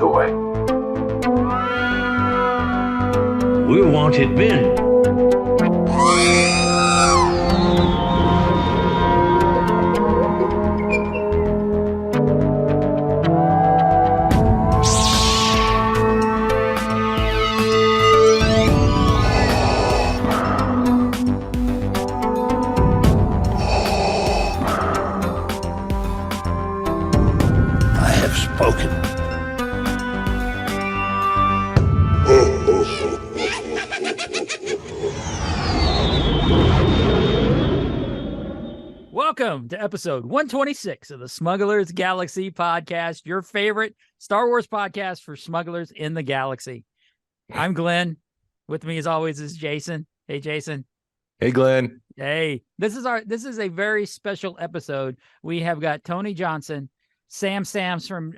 the way. We're wanted men. I have spoken. Welcome to episode 126 of the Smugglers Galaxy podcast, your favorite Star Wars podcast for smugglers in the galaxy. I'm Glenn. With me, as always, is Jason. Hey, Jason. Hey, Glenn. Hey, this is a very special episode. We have got Tony Johnson, Sam Sams from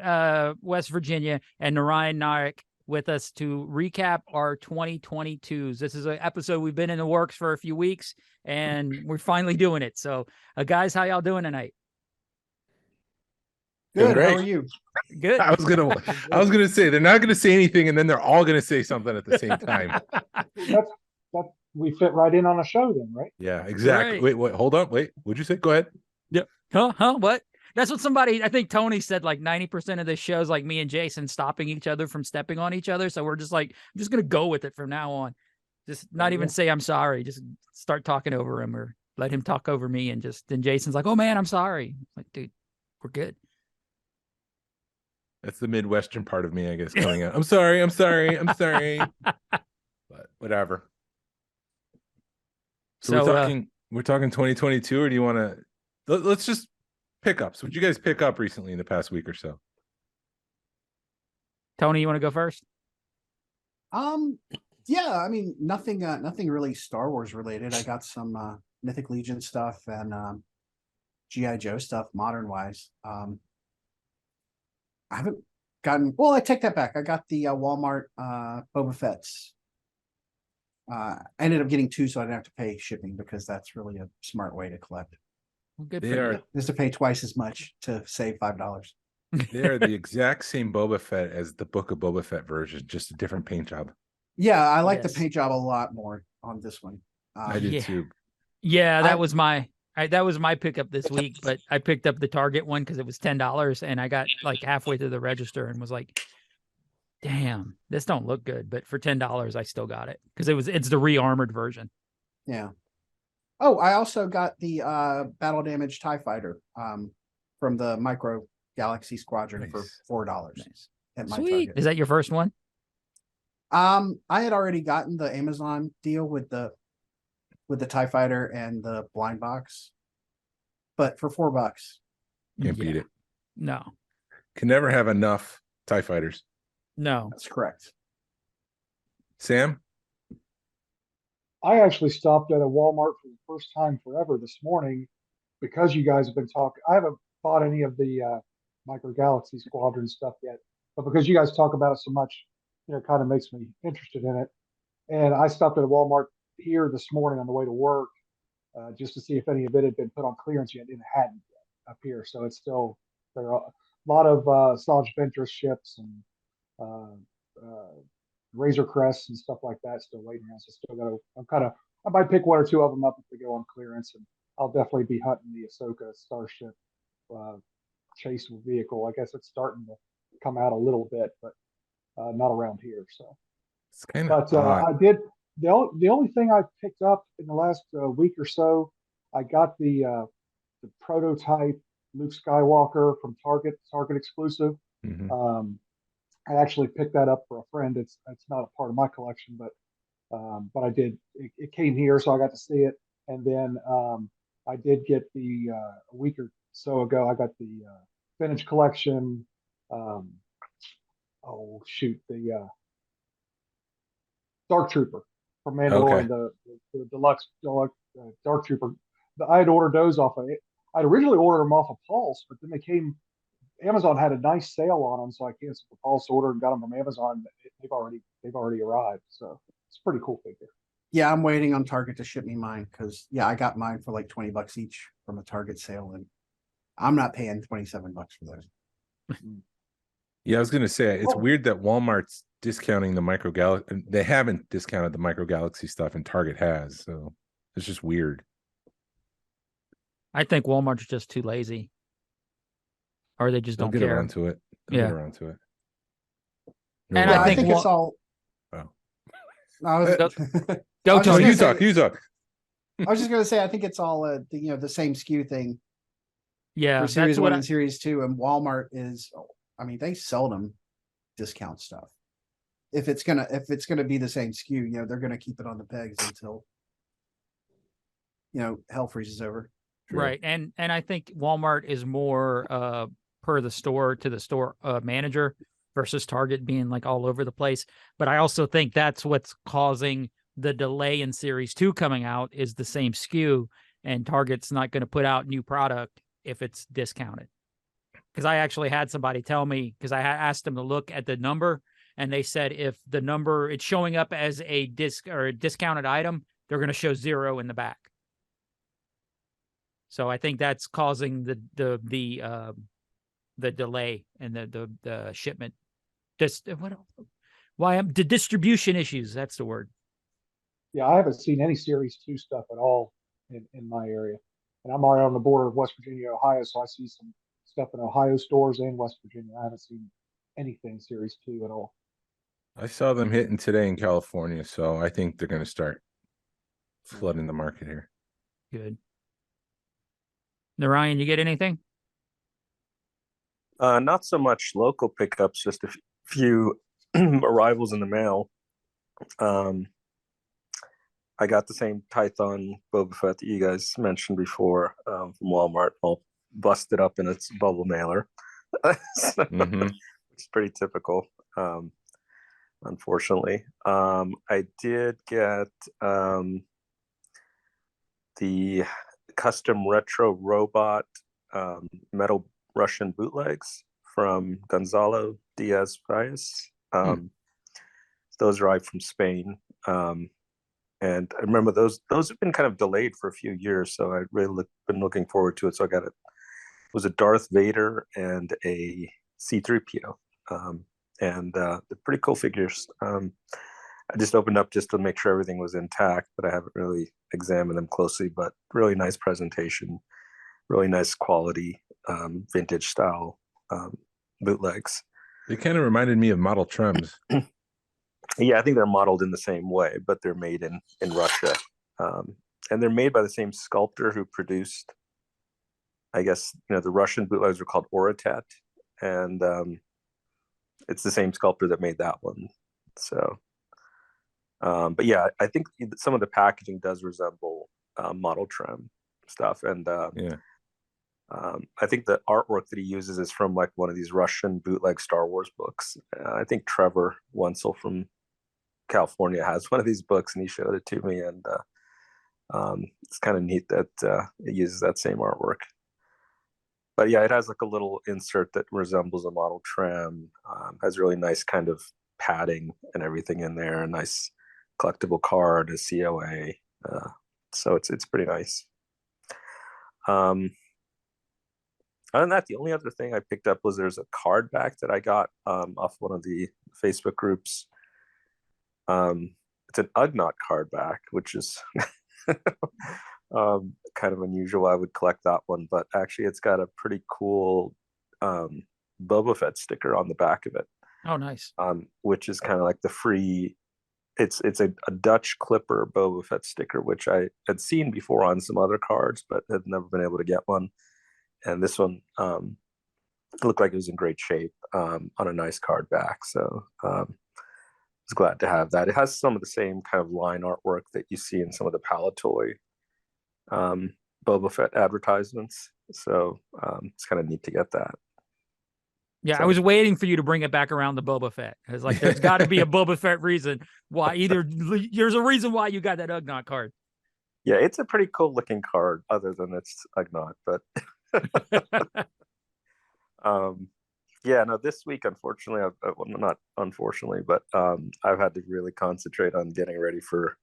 West Virginia, and Narayan Nayak with us to recap our 2022s. This is an episode we've been in the works for a few weeks, and we're finally doing it. So, guys, how y'all doing tonight? Good. How are you? Good. I was gonna say they're not gonna say anything, and then they're all gonna say something at the same time. We fit right in on a show then, right? Yeah, exactly. Right. Wait, hold on. Wait, what'd you say? Go ahead. Yep. Huh? What? That's what somebody, I think Tony said, like 90% of this show's like me and Jason stopping each other from stepping on each other. So we're just like, I'm just going to go with it from now on. Just not even say I'm sorry. Just start talking over him or let him talk over me. And then Jason's like, oh man, I'm sorry. Like, dude, we're good. That's the Midwestern part of me, I guess, coming out. I'm sorry. But whatever. So we're talking 2022, or do you want to? Let's just pickups. What'd you guys pick up recently in the past week or so? Tony, you want to go first? Yeah, I mean, nothing really Star Wars related. I got some Mythic Legion stuff and GI Joe stuff, modern wise. I haven't gotten. Well, I take that back. I got the Walmart Boba Fett's. I ended up getting 2, so I didn't have to pay shipping because that's really a smart way to collect. Well, good They for are you. Just to pay twice as much to save $5. they are the exact same Boba Fett as the Book of Boba Fett version, just a different paint job. Yeah, I like the Yes. paint job a lot more on this one. I did yeah. too. Yeah, that I- was my pickup this week, but I picked up the Target one because it was $10, and I got like halfway through the register and was like, "Damn, this don't look good." But for $10, I still got it because it's the re-armored version. Yeah. Oh, I also got the battle damage TIE fighter from the Micro Galaxy Squadron Nice. for $4 Nice. at my Sweet. Target. Is that your first one? I had already gotten the Amazon deal with the TIE fighter and the blind box, but for $4. Can't beat it. No, Can never have enough TIE fighters. no. That's correct. Sam? I actually stopped at a Walmart for the first time forever this morning because you guys have been talking. I haven't bought any of the Micro Galaxy Squadron stuff yet, but because you guys talk about it so much, it kind of makes me interested in it. And I stopped at a Walmart here this morning on the way to work just to see if any of it had been put on clearance yet, and it hadn't yet up here. So it's still there are a lot of Asajj Ventress ships and Razor Crests and stuff like that still waiting around. So still got I might pick 1 or 2 of them up if they go on clearance, and I'll definitely be hunting the Ahsoka Starship chase vehicle. I guess it's starting to come out a little bit, but not around here. So, It's kind of but odd. I did the only thing I picked up in the last week or so. I got the prototype Luke Skywalker from Target exclusive. Mhm. I actually picked that up for a friend. It's not a part of my collection, but I did. It came here, so I got to see it. And then I did get a week or so ago. I got the vintage collection. The Dark Trooper from Mandalorian, the deluxe Dark Trooper. I had ordered those off of it. I'd originally ordered them off of Pulse, but then they came. Amazon had a nice sale on them, so I canceled the Pulse order and got them from Amazon. They've already arrived, so it's a pretty cool figure. Yeah, I'm waiting on Target to ship me mine because I got mine for like $20 each from a Target sale, and I'm not paying $27 for those. Yeah, I was gonna say it's Oh. weird that Walmart's discounting the micro galaxy. They haven't discounted the micro galaxy stuff, and Target has. So it's just weird. I think Walmart's just too lazy, or they just They'll don't get care. around to it. They'll Yeah. get around to it. And Yeah, I I think think it's all. Oh. I was, Go, I go was No, just Tony. gonna you say- talk. You talk. I was just gonna say, I think it's all the same SKU thing Yeah, for Series that's what 1 I, and Series 2, and Walmart is. I mean, they seldom discount stuff. If it's gonna be the same SKU, they're gonna keep it on the pegs until hell freezes over. True. right. And I think Walmart is more per the store to the store manager versus Target being like all over the place. But I also think that's what's causing the delay in Series 2 coming out is the same SKU, and Target's not going to put out new product if it's discounted. Because I actually had somebody tell me, because I asked them to look at the number, and they said if the number it's showing up as a discounted item, they're going to show 0 in the back. So I think that's causing the delay and the shipment. The distribution issues. That's the word. Yeah, I haven't seen any Series 2 stuff at all in my area. And I'm right on the border of West Virginia, Ohio, so I see some stuff in Ohio stores and West Virginia. I haven't seen anything Series 2 at all. I saw them hitting today in California, so I think they're going to start flooding the market here. Good. Now, Ryan, you get anything? Not so much local pickups, just a few arrivals in the mail. I got the same Python Boba Fett that you guys mentioned before from Walmart, all busted up in its bubble mailer. It's pretty typical, unfortunately. I did get the custom retro robot metal Russian bootlegs from Gonzalo Diaz Paez. Those arrived from Spain. And I remember those have been kind of delayed for a few years, so I really been looking forward to it. So I got it. It was a Darth Vader and a C-3PO, and they're pretty cool figures. I just opened up just to make sure everything was intact, but I haven't really examined them closely. But really nice presentation, really nice quality, vintage style bootlegs. They kind of reminded me of model trims. Yeah, I think they're modeled in the same way, but they're made in Russia. And they're made by the same sculptor who produced, I guess, the Russian bootlegs are called Oratet. And it's the same sculptor that made that one. So, but yeah, I think some of the packaging does resemble model trim stuff. And Yeah. I think the artwork that he uses is from like one of these Russian bootleg Star Wars books. I think Trevor Wenzel from California has one of these books, and he showed it to me. And it's kind of neat that it uses that same artwork. But yeah, it has like a little insert that resembles a model trim. Has really nice kind of padding and everything in there. A nice collectible card, a COA. So it's pretty nice. Other than that, the only other thing I picked up was there's a card back that I got off one of the Facebook groups. It's an Ugnaught card back, which is kind of unusual. I would collect that one, but actually it's got a pretty cool Boba Fett sticker on the back of it. Oh, nice. Which is kind of like the free. It's a Dutch Clipper Boba Fett sticker, which I had seen before on some other cards, but had never been able to get one. And this one looked like it was in great shape on a nice card back. So I was glad to have that. It has some of the same kind of line artwork that you see in some of the Palatoy Boba Fett advertisements. So it's kind of neat to get that. Yeah, So- I was waiting for you to bring it back around the Boba Fett. It's like there's got to be a Boba Fett reason why. There's a reason why you got that Ugnaught card. Yeah, it's a pretty cool looking card, other than it's Ugnaught, but yeah, no, this week, unfortunately, well, not unfortunately, but I've had to really concentrate on getting ready for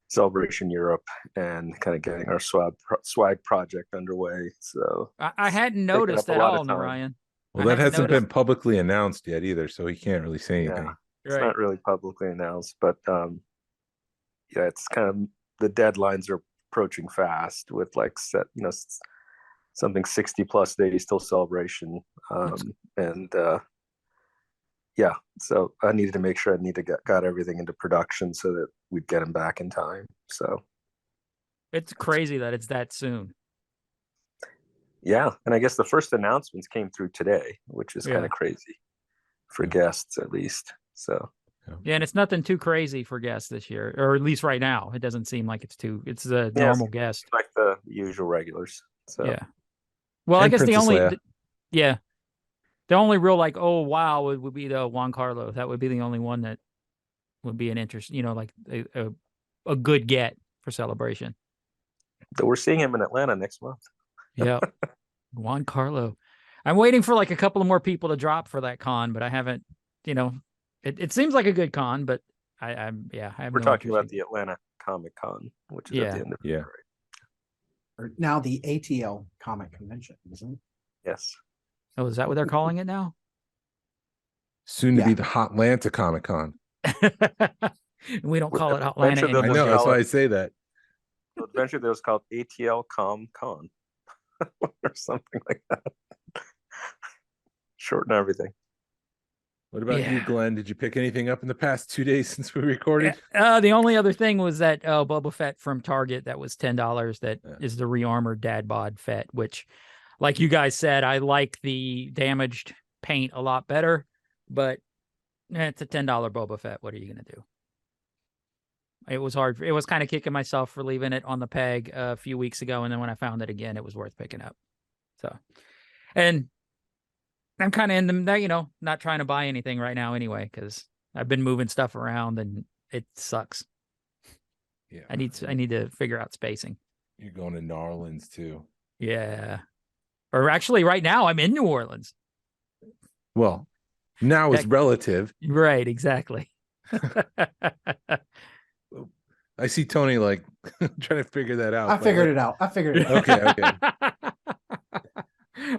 Celebration Europe and kind of getting our swag project underway. So I hadn't up noticed a at lot of all, time. Narayan. Well, I that hadn't hasn't been noticed. publicly announced yet either, so he can't really say Yeah. anything. It's Right. not really publicly announced, but yeah, it's kind of the deadlines are approaching fast with like something 60 plus days till celebration. And yeah, so I needed to make sure got everything into production so that we'd get him back in time. So It's crazy that it's that soon. yeah, and I guess the first announcements came through today, which is kind Yeah. of crazy for Yeah. guests at least. So Yeah, and it's nothing too crazy for guests this year, or at least right now. It doesn't seem like it's a yeah, normal it's guest. like the usual regulars. So Yeah. Well, I And guess Princess Leia. yeah, the only real like, oh wow, would be the Juan Carlo. That would be the only one that would be an interest, like a good get for celebration. we're seeing him in Atlanta next month. Yeah. Juan Carlo. I'm waiting for like a couple of more people to drop for that con, but I haven't, it seems like a good con, but I have We're no talking interest about the Atlanta Comic Con, which is at the end of Yeah. February. Or now the ATL Comic Convention, isn't it? Yes. Oh, is that what they're calling it now? Soon to be Yeah. the Hotlanta Comic Con. We don't call it Atlanta Eventually they'll I anymore. know, that's call why it- I say that. Eventually, there was called ATL Com Con or something like that. Shorten everything. What about you, Yeah. Glenn? Did you pick anything up in the past 2 days since we recorded? The only other thing was that Boba Fett from Target that was $10. That Yeah. is the re-armored Dad Bod Fett, which, like you guys said, I like the damaged paint a lot better, but it's a $10 Boba Fett. What are you gonna do? It was hard. It was kind of kicking myself for leaving it on the peg a few weeks ago, and then when I found it again, it was worth picking up. So, and I'm kind of in the not trying to buy anything right now anyway, because I've been moving stuff around and it sucks. Yeah. I need to figure out spacing. You're going to New Orleans too. Yeah. Or actually right now I'm in New Orleans. Well, now it's That- relative. Right, exactly. I see Tony like trying to figure that out. I figured it out. Okay.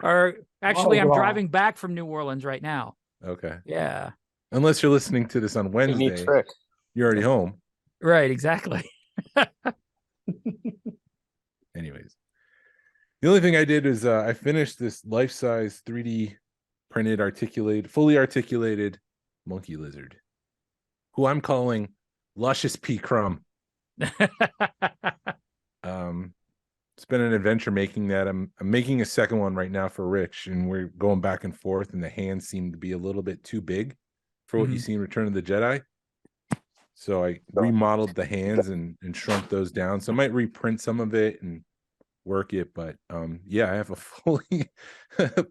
Or actually I'm God. driving back from New Orleans right now. Okay. Yeah. Unless you're listening to this on Neat Wednesday, trick. you're already home. Right, exactly. Anyways, the only thing I did is I finished this life-size 3D printed fully articulated monkey lizard, who I'm calling Luscious P. Crumb. It's been an adventure making that. I'm making a second one right now for Rich, and we're going back and forth, and the hands seem to be a little bit too big for what you see in Return of the Jedi. So I remodeled the hands and shrunk those down. So I might reprint some of it and work it, but yeah, I have a fully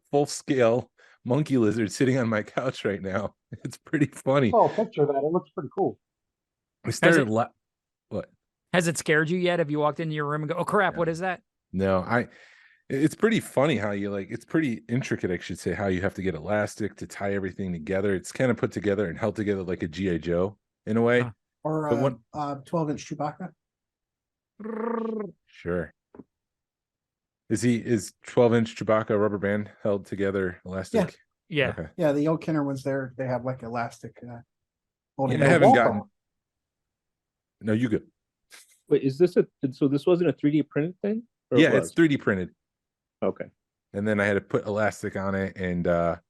full scale monkey lizard sitting on my couch right now. It's pretty funny. I saw a picture of that. It looks pretty cool. I started what? Has it scared you yet? Have you walked into your room and go, oh crap, what is that? No, it's pretty funny how you it's pretty intricate, I should say, how you have to get elastic to tie everything together. It's kind of put together and held together like a G.I. Joe in a way. Huh. Or But what- 12-inch Chewbacca. Sure. Is 12-inch Chewbacca rubber band held together elastic? Yeah. Okay. Yeah, the old Kenner ones there, they have like elastic. Holding Yeah, I it. haven't Walmart. gotten. No, you good. Wait, is this so this wasn't a 3D printed thing? Or Yeah, it it's was? 3D printed. Okay. And then I had to put elastic on it. And where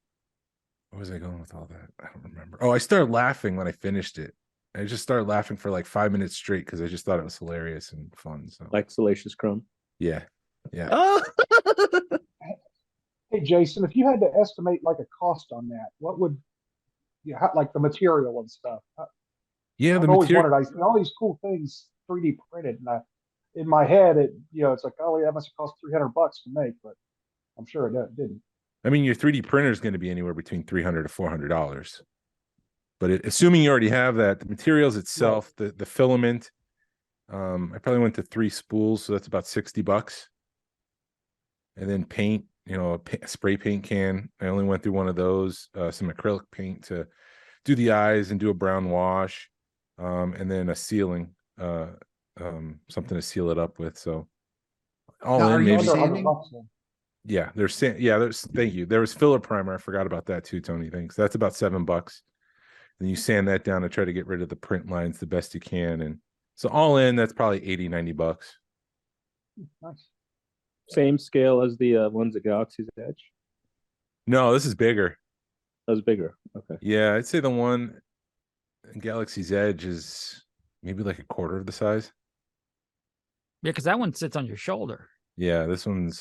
was I going with all that? I don't remember. Oh, I started laughing when I finished it. I just started laughing for like 5 minutes straight because I just thought it was hilarious and fun. So Like Salacious Crumb. yeah. Yeah. Oh! Hey, Jason, if you had to estimate like a cost on that, what would like the material and stuff? Yeah, the I've always material. wondered. I see all these cool things 3D printed, and in my head, it's like, oh yeah, that must have cost $300 to make, but I'm sure it didn't. I mean, your 3D printer is going to be anywhere between $300 to $400. But assuming you already have that, the materials itself, the filament, I probably went to 3 spools, so that's about $60. And then paint, a spray paint can. I only went through one of those, some acrylic paint to do the eyes and do a brown wash, and then a sealing, something to seal it up with. So all Now, are in, you maybe Under sanding? $100 then. Yeah, there's thank you. There was filler primer. I forgot about that too, Tony. Thanks. That's about $7. And you sand that down to try to get rid of the print lines the best you can. And so all in, that's probably $80-$90. Nice. Same scale as the ones at Galaxy's Edge. No, this is bigger. That was bigger. Okay. Yeah, I'd say the one in Galaxy's Edge is maybe like a quarter of the size. Yeah, because that one sits on your shoulder. Yeah, this one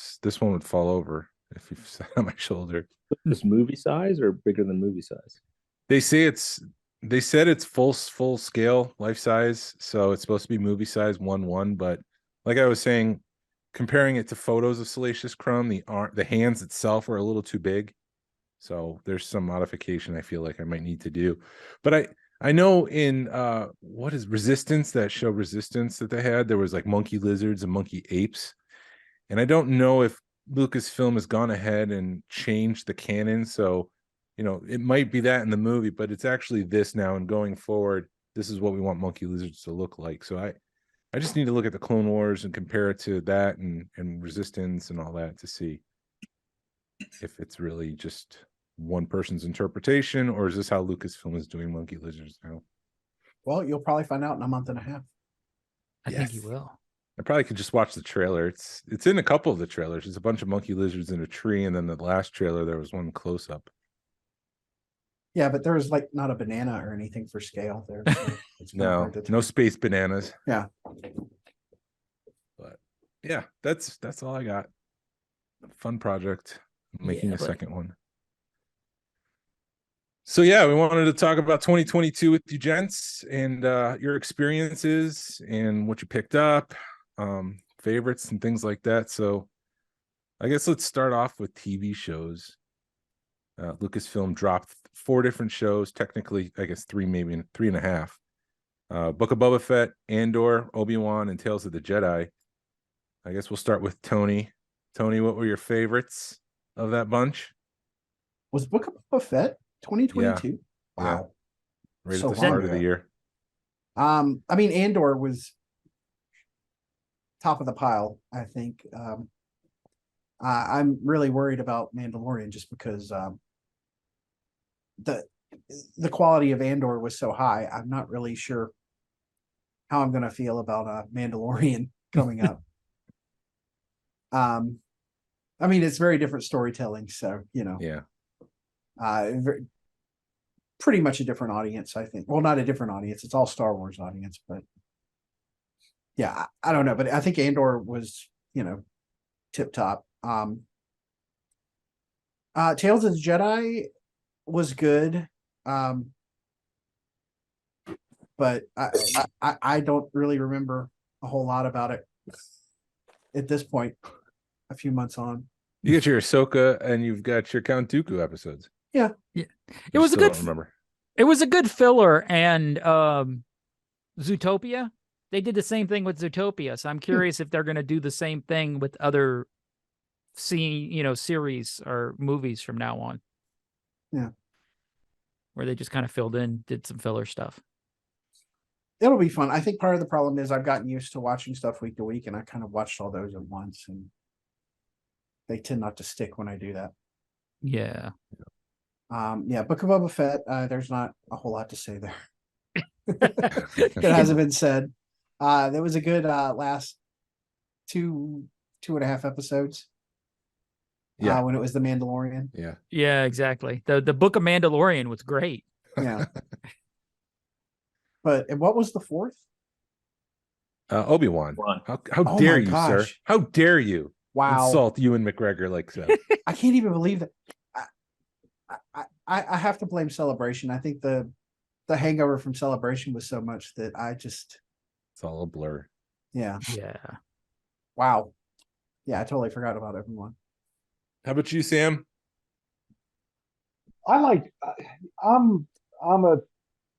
would fall over if you sat on my shoulder. This movie size or bigger than movie size? They said it's full scale, life size, so it's supposed to be movie size 1:1. But like I was saying, comparing it to photos of Salacious Crumb, the hands itself are a little too big. So there's some modification I feel like I might need to do. But I know in what is Resistance, that show Resistance that they had, there was like monkey lizards and monkey apes. And I don't know if Lucasfilm has gone ahead and changed the canon. So, it might be that in the movie, but it's actually this now. And going forward, this is what we want monkey lizards to look like. So I just need to look at the Clone Wars and compare it to that and Resistance and all that to see if it's really just one person's interpretation, or is this how Lucasfilm is doing monkey lizards now? Well, you'll probably find out in a month and a half. I think you will. I probably could just watch the trailer. It's in a couple of the trailers. There's a bunch of monkey lizards in a tree, and then the last trailer there was one close up. Yeah, but there's like not a banana or anything for scale there. So it's kinda No, hard to no tell. space bananas. Yeah. But yeah, that's all I got. Fun project. I'm making Yeah, a but- second one. So yeah, we wanted to talk about 2022 with you gents and your experiences and what you picked up, favorites and things like that. So I guess let's start off with TV shows. Lucasfilm dropped 4 different shows, technically, I guess 3, maybe 3.5. Book of Boba Fett, Andor, Obi-Wan, and Tales of the Jedi. I guess we'll start with Tony. Tony, what were your favorites of that bunch? Was Book of Boba Fett 2022? Yeah. Wow. Right So at the long start of the ago. year. I mean, Andor was top of the pile, I think. I'm really worried about Mandalorian just because the quality of Andor was so high. I'm not really sure how I'm going to feel about Mandalorian coming up. I mean, it's very different storytelling, so Yeah. pretty much a different audience, I think. Well, not a different audience; it's all Star Wars audience, but yeah, I don't know. But I think Andor was, tip top. Tales of the Jedi was good, but I don't really remember a whole lot about it at this point. A few months on, You get your Ahsoka and you've got your Count Dooku episodes. yeah. It You was a still good. don't remember. It was a good filler, and Zootopia. They did the same thing with Zootopia, so I'm curious if they're going to do the same thing with other series or movies from now on. Yeah. Where they just kind of did some filler stuff. It'll be fun. I think part of the problem is I've gotten used to watching stuff week to week, and I kind of watched all those at once, and they tend not to stick when I do that. Yeah. Yeah, Book of Boba Fett, there's not a whole lot to say there. It hasn't been said. There was a good last 2.5 episodes. Yeah. When it was the Mandalorian. Yeah. Yeah, exactly. The Book of Mandalorian was great. Yeah. But and what was the 4th? Obi-Wan. How Oh dare my you, sir? gosh. How dare you Wow. insult Ewan McGregor like so? I can't even believe that. I have to blame Celebration. I think the hangover from Celebration was so much that It's all a blur. yeah. Yeah. Wow. Yeah, I totally forgot about everyone. How about you, Sam? I'm a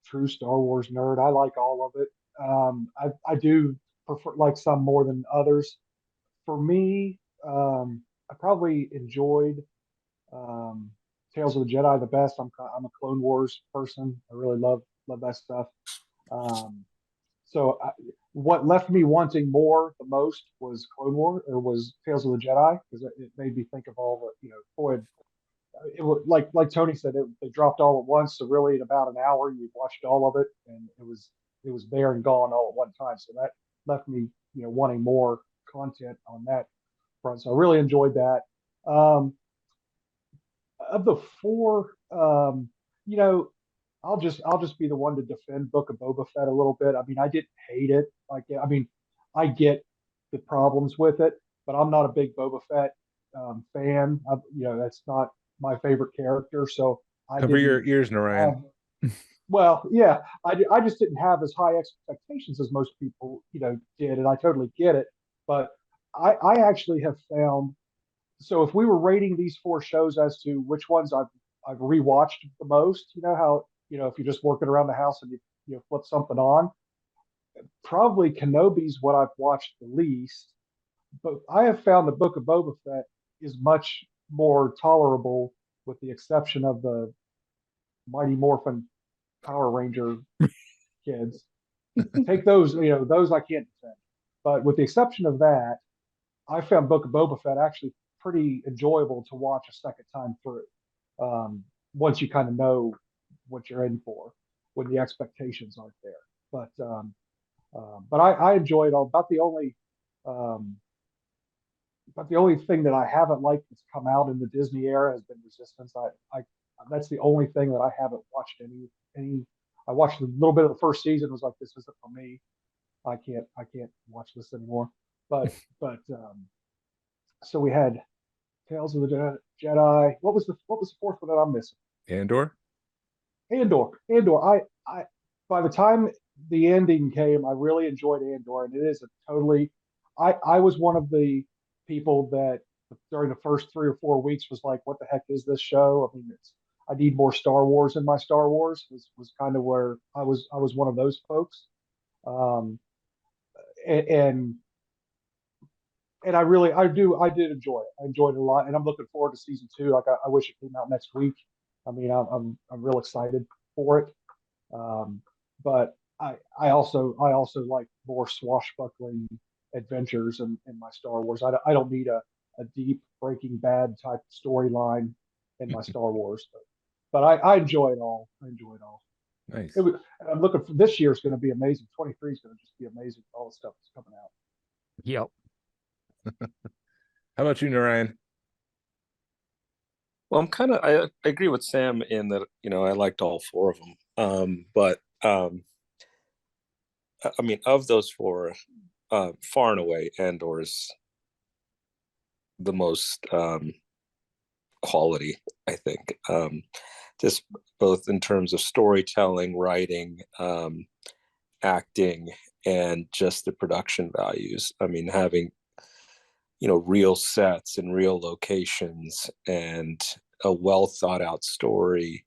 true Star Wars nerd. I like all of it. I do prefer like some more than others. For me, I probably enjoyed Tales of the Jedi the best. I'm a Clone Wars person. I really love that stuff. So what left me wanting more the most was Clone War or was Tales of the Jedi, because it made me think of all the, boy, it was like Tony said, they dropped all at once. So really, in about an hour, you watched all of it, and it was there and gone all at one time. So that left me, wanting more content on that front. So I really enjoyed that. Of the four, you know, I'll just be the one to defend Book of Boba Fett a little bit. I mean, I didn't hate it. I get the problems with it, but I'm not a big Boba Fett fan. That's not my favorite character. So I Cover your didn't ears, Narayan. have. Well, yeah, I just didn't have as high expectations as most people, did, and I totally get it. But I actually have found, so if we were rating these four shows as to which ones I've rewatched the most, how if you're just working around the house and you flip something on, probably Kenobi's what I've watched the least. But I have found the Book of Boba Fett is much more tolerable, with the exception of the Mighty Morphin Power Ranger kids. Take those, those I can't defend. But with the exception of that, I found Book of Boba Fett actually pretty enjoyable to watch a second time through. Once you kind of know what you're in for, when the expectations aren't there. But I enjoy it all. About the only thing that I haven't liked that's come out in the Disney era has been Resistance. I that's the only thing that I haven't watched any. I watched a little bit of the first season. Was like, this isn't for me. I can't watch this anymore. But so we had Tales of the Jedi. What was the fourth one that I'm missing? Andor. Andor. I by the time the ending came, I really enjoyed Andor, and it is a totally. I was one of the people that during the first 3 or 4 weeks was like, "What the heck is this show?" I mean, I need more Star Wars in my Star Wars. Was kind of where I was. I was one of those folks, and I did enjoy it. I enjoyed it a lot, and I'm looking forward to season 2. Like I wish it came out next week. I mean, I'm real excited for it. But I also like more swashbuckling adventures in my Star Wars. I don't need a deep Breaking Bad type storyline in my Star Wars. But I enjoy it all. I enjoy it all. Nice. I'm looking for this year is going to be amazing. 23 is going to just be amazing. All the stuff that's coming out. Yep. How about you, Narayan? Well, I agree with Sam in that, I liked all four of them. But I mean, of those four, far and away, Andor's the most quality, I think. Just both in terms of storytelling, writing, acting, and just the production values. I mean, having real sets and real locations and a well thought out story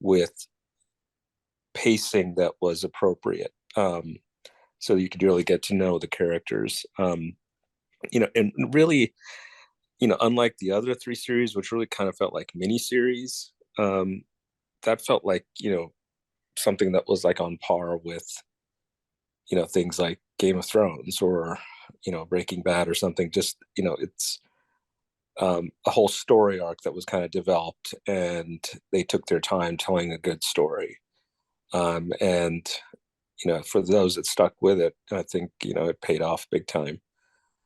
with pacing that was appropriate, so you could really get to know the characters, and really, unlike the other 3 series, which really kind of felt like mini series, that felt like something that was like on par with things like Game of Thrones or Breaking Bad or something. Just it's a whole story arc that was kind of developed, and they took their time telling a good story, and for those that stuck with it, I think it paid off big time.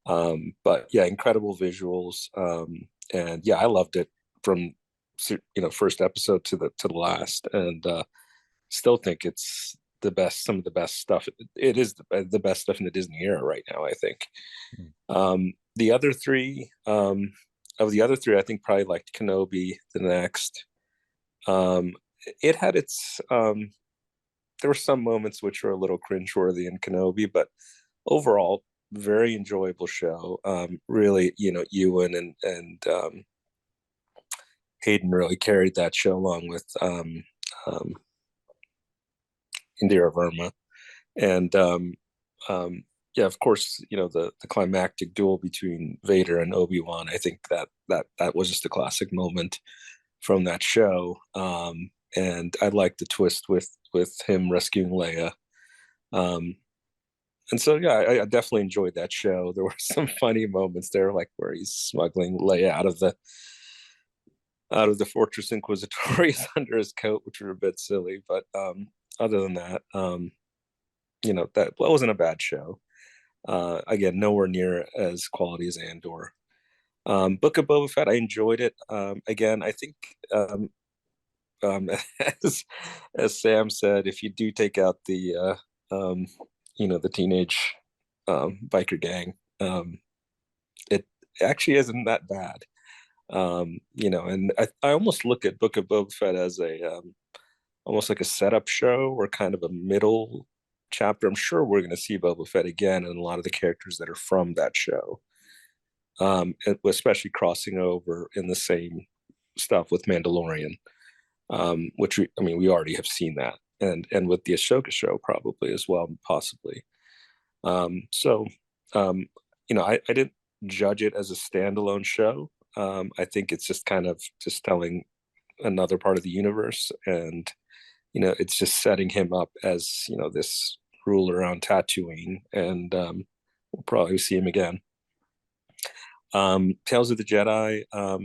But yeah, incredible visuals, and yeah, I loved it from first episode to the last, and still think it's some of the best stuff. It is the best stuff in the Disney era right now, I think. The other three, I think probably liked Kenobi the next. It had its there were some moments which were a little cringeworthy in Kenobi, but overall very enjoyable show. Really, Ewan and Hayden really carried that show, along with Indira Verma, and yeah, of course, the climactic duel between Vader and Obi-Wan. I think that was just a classic moment from that show, and I like the twist with him rescuing Leia, And so yeah, I definitely enjoyed that show. There were some funny moments there, like where he's smuggling Leia out of the Fortress Inquisitorius under his coat, which were a bit silly. But other than that, that wasn't a bad show. Again, nowhere near as quality as Andor. Book of Boba Fett, I enjoyed it. Again, I think um, as Sam said, if you do take out the teenage biker gang, it actually isn't that bad. And I almost look at Book of Boba Fett as a almost like a setup show or kind of a middle chapter. I'm sure we're going to see Boba Fett again and a lot of the characters that are from that show, especially crossing over in the same stuff with Mandalorian, which we already have seen that, and with the Ahsoka show probably as well, possibly. So, I didn't judge it as a standalone show. I think it's just kind of just telling another part of the universe, and it's just setting him up as this ruler on Tatooine, and we'll probably see him again. Tales of the Jedi. I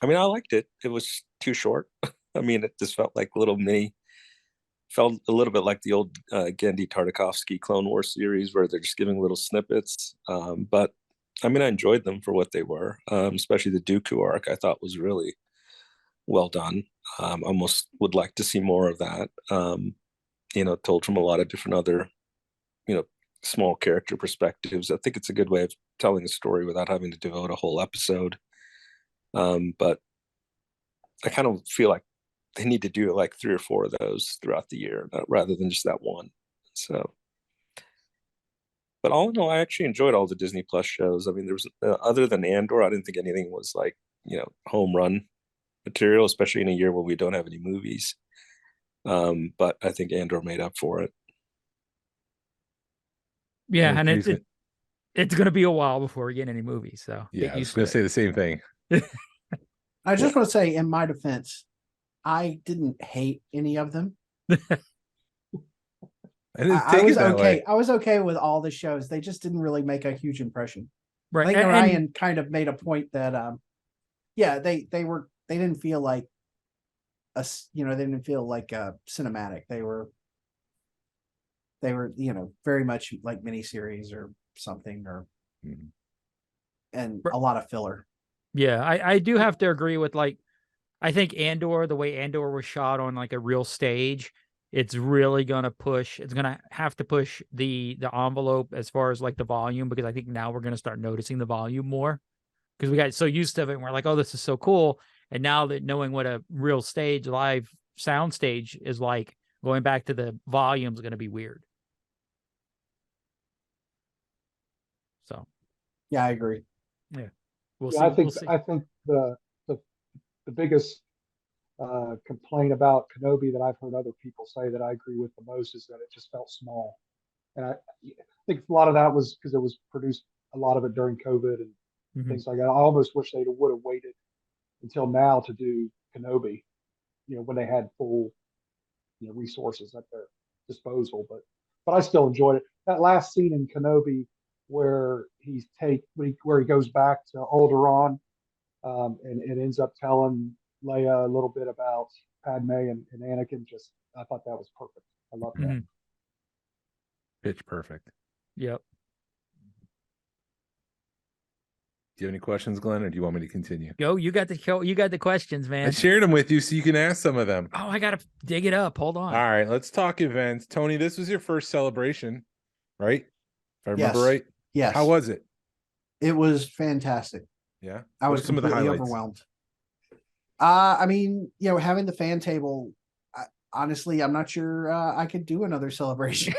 liked it. It was too short. It just felt like felt a little bit like the old Genndy Tartakovsky Clone Wars series where they're just giving little snippets. But I enjoyed them for what they were, especially the Dooku arc. I thought was really well done. Almost would like to see more of that. Told from a lot of different other, small character perspectives. I think it's a good way of telling a story without having to devote a whole episode. But I kind of feel like they need to do like 3 or 4 of those throughout the year, rather than just that one. So, but all in all, I actually enjoyed all the Disney Plus shows. There was other than Andor, I didn't think anything was like home run material, especially in a year where we don't have any movies. But I think Andor made up for it. Yeah, and it's going to be a while before we get any movies. So yeah, I was going to say the same thing. I just want to say, in my defense, I didn't hate any of them. I didn't take it that way. I was okay with all the shows. They just didn't really make a huge impression. Right. I think Ryan kind of made a point that, they didn't feel like they didn't feel like cinematic. They were very much like miniseries or something, and a lot of filler. Yeah, I do have to agree with, like, I think Andor, the way Andor was shot on like a real stage, it's really gonna push. It's gonna have to push the envelope as far as like the volume, because I think now we're gonna start noticing the volume more, because we got so used to it and we're like, oh, this is so cool. And now that knowing what a real stage, live sound stage is like, going back to the volume is going to be weird. So, yeah, I agree. Yeah, we'll Yeah, see. I think We'll see. I think the biggest complaint about Kenobi that I've heard other people say that I agree with the most is that it just felt small, and I think a lot of that was because it was produced, a lot of it during COVID and things like that. I almost wish they would have waited until now to do Kenobi, when they had full, resources at their disposal. But I still enjoyed it. That last scene in Kenobi where where he goes back to Alderaan, and it ends up telling Leia a little bit about Padme and Anakin. I thought that was perfect. I love that. Pitch perfect. Yep. Do you have any questions, Glenn, or do you want me to continue? Go. You got the questions, man. I shared them with you so you can ask some of them. Oh, I gotta dig it up. Hold on. All right, let's talk events. Tony, this was your first celebration, right? If I remember Yes. right. Yes. How was it? It was fantastic. Yeah. I was some of the completely highlights? overwhelmed. Having the fan table, honestly, I'm not sure I could do another celebration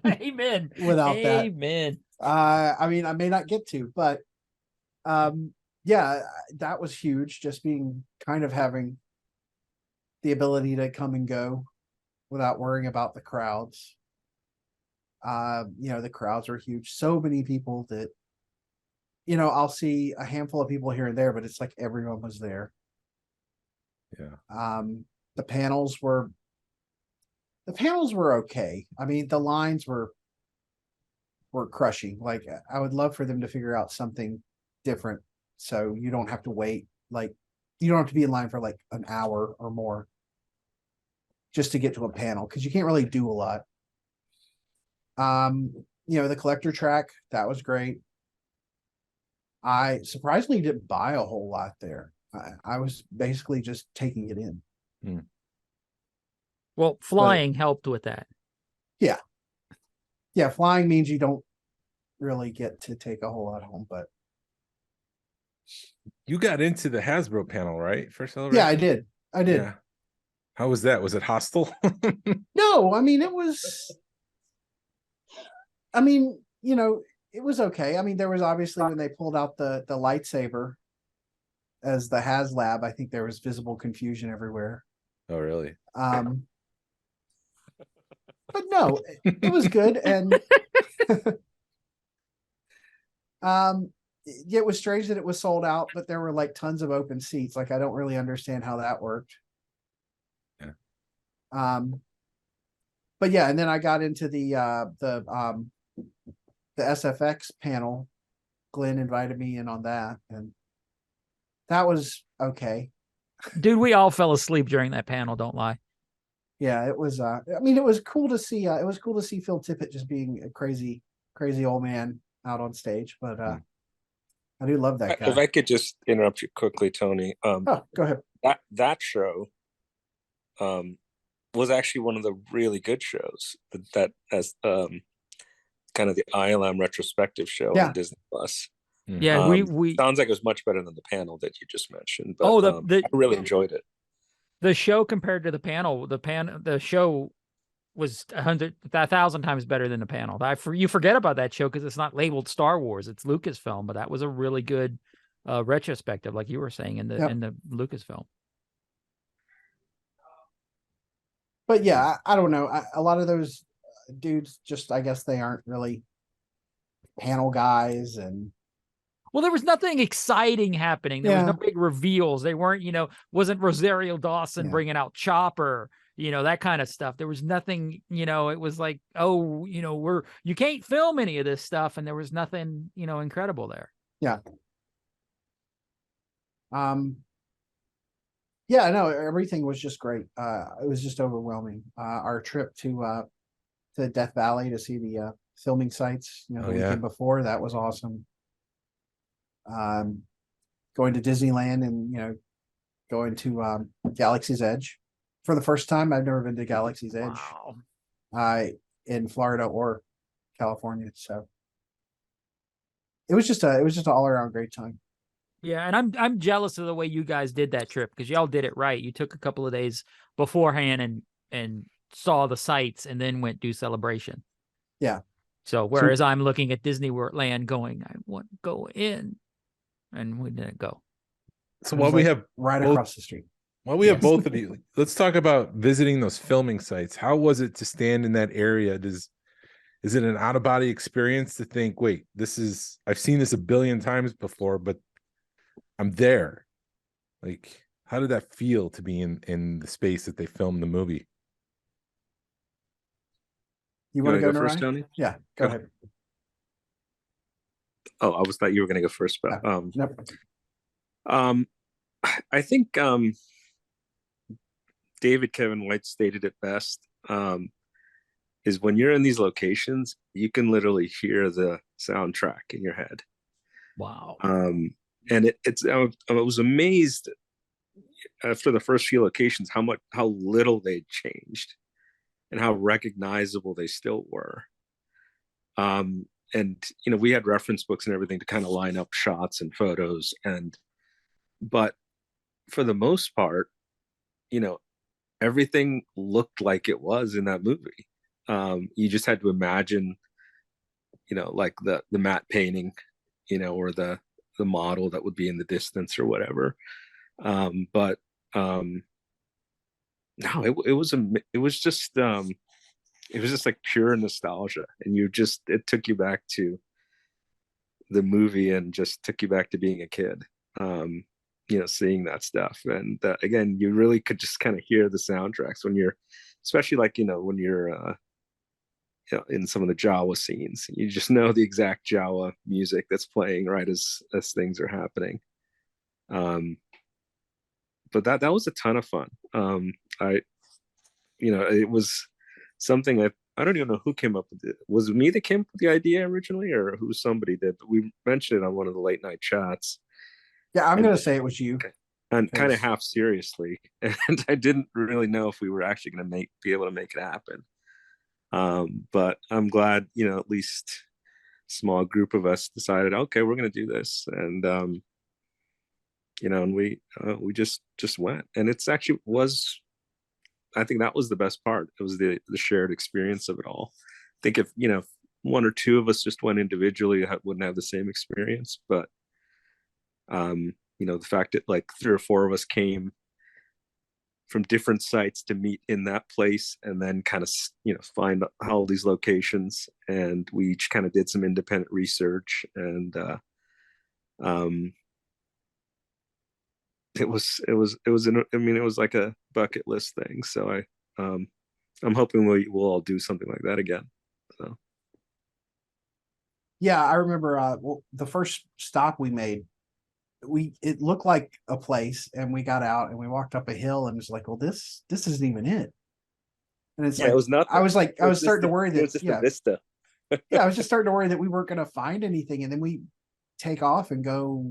Amen. without that. Amen. I may not get to, but that was huge. Just being kind of having the ability to come and go without worrying about the crowds. The crowds were huge. So many people that, I'll see a handful of people here and there, but it's like everyone was there. Yeah. The panels were okay. I mean, the lines were were crushing. Like I would love for them to figure out something different, so you don't have to wait. Like you don't have to be in line for like an hour or more just to get to a panel, because you can't really do a lot. The collector track, that was great. I surprisingly didn't buy a whole lot there. I was basically just taking it in. Well, flying helped with that. Yeah, flying means you don't really get to take a whole lot home, but You got into the Hasbro panel, right? For celebration? yeah, I did. Yeah. How was that? Was it hostile? No, I mean, it was, it was okay. I mean, there was obviously when they pulled out the lightsaber as the HasLab, I think there was visible confusion everywhere. Oh, really? But no, it was good. And it was strange that it was sold out, but there were like tons of open seats. Like, I don't really understand how that worked. Yeah. But yeah, and then I got into the SFX panel. Glenn invited me in on that, and that was okay. Dude, we all fell asleep during that panel, don't lie. Yeah, it was it was cool to see Phil Tippett just being a crazy old man out on stage, but I do love that guy. If I could just interrupt you quickly, Tony. Go ahead. That show was actually one of the really good shows that as kind of the ILM retrospective show on Disney Plus. Yeah, we sounds like it was much better than the panel that you just mentioned. But I really enjoyed it. The show compared to the panel, the show was 1,000 times better than the panel. You forget about that show because it's not labeled Star Wars; it's Lucasfilm. But that was a really good retrospective, like you were saying in the Lucasfilm. But yeah, I don't know. A lot of those dudes just, I guess they aren't really panel guys, and well, there was nothing exciting happening. There was no big reveals. They weren't, wasn't Rosario Dawson bringing out Chopper, that kind of stuff. There was nothing, it was like, oh, you can't film any of this stuff. And there was nothing, incredible there. Yeah. Yeah, no, everything was just great. It was just overwhelming. Our trip to Death Valley to see the filming sites, the weekend before, that was awesome. Going to Disneyland and going to Galaxy's Edge for the first time. I've never been to Galaxy's Edge in Florida or California, so it was just an all around great time. Yeah, and I'm jealous of the way you guys did that trip, because y'all did it right. You took a couple of days beforehand and saw the sights and then went do Celebration. Yeah. So whereas I'm looking at Disney World Land going, I want to go in. And we didn't go. So while we have right across the street. While we have both of you, let's talk about visiting those filming sites. How was it to stand in that area? Is it an out of body experience to think, wait, I've seen this a billion times before, but I'm there. Like, how did that feel to be in the space that they filmed the movie? You want to go first, Tony? Yeah, go ahead. Oh, I thought you were going to go first, but nope. I think David Kevin White stated it best. Is when you're in these locations, you can literally hear the soundtrack in your head. Wow. And I was amazed after the first few locations how little they changed and how recognizable they still were. And we had reference books and everything to kind of line up shots and photos, but for the most part, everything looked like it was in that movie. You just had to imagine, like the matte painting, or the model that would be in the distance or whatever. But no, it was just like pure nostalgia, and it took you back to the movie and just took you back to being a kid, seeing that stuff. And again, you really could just kind of hear the soundtracks when you're, especially like, when you're in some of the Jawa scenes. You just know the exact Jawa music that's playing right as things are happening. But that was a ton of fun. It was something I don't even know who came up with it. Was it me that came up with the idea originally, or who somebody did? But we mentioned it on one of the late night chats. Yeah, I'm And- gonna say it was you. and kind of 'Cause- half seriously, and I didn't really know if we were actually going to be able to make it happen. But I'm glad, at least a small group of us decided, okay, we're going to do this, and and we just went, and it's actually was. I think that was the best part. It was the shared experience of it all. I think if one or two of us just went individually, wouldn't have the same experience, but the fact that like 3 or 4 of us came from different sites to meet in that place, and then kind of find all these locations, and we each kind of did some independent research, and it was like a bucket list thing. So I'm hoping we'll all do something like that again. So Yeah, I remember the first stop we made, it looked like a place, and we got out and we walked up a hill, and it's like, well, this isn't even it. And it's like, it was nothing. I was starting to worry it was that, just a vista. yeah, I was just starting to worry that we weren't going to find anything. And then we take off and go,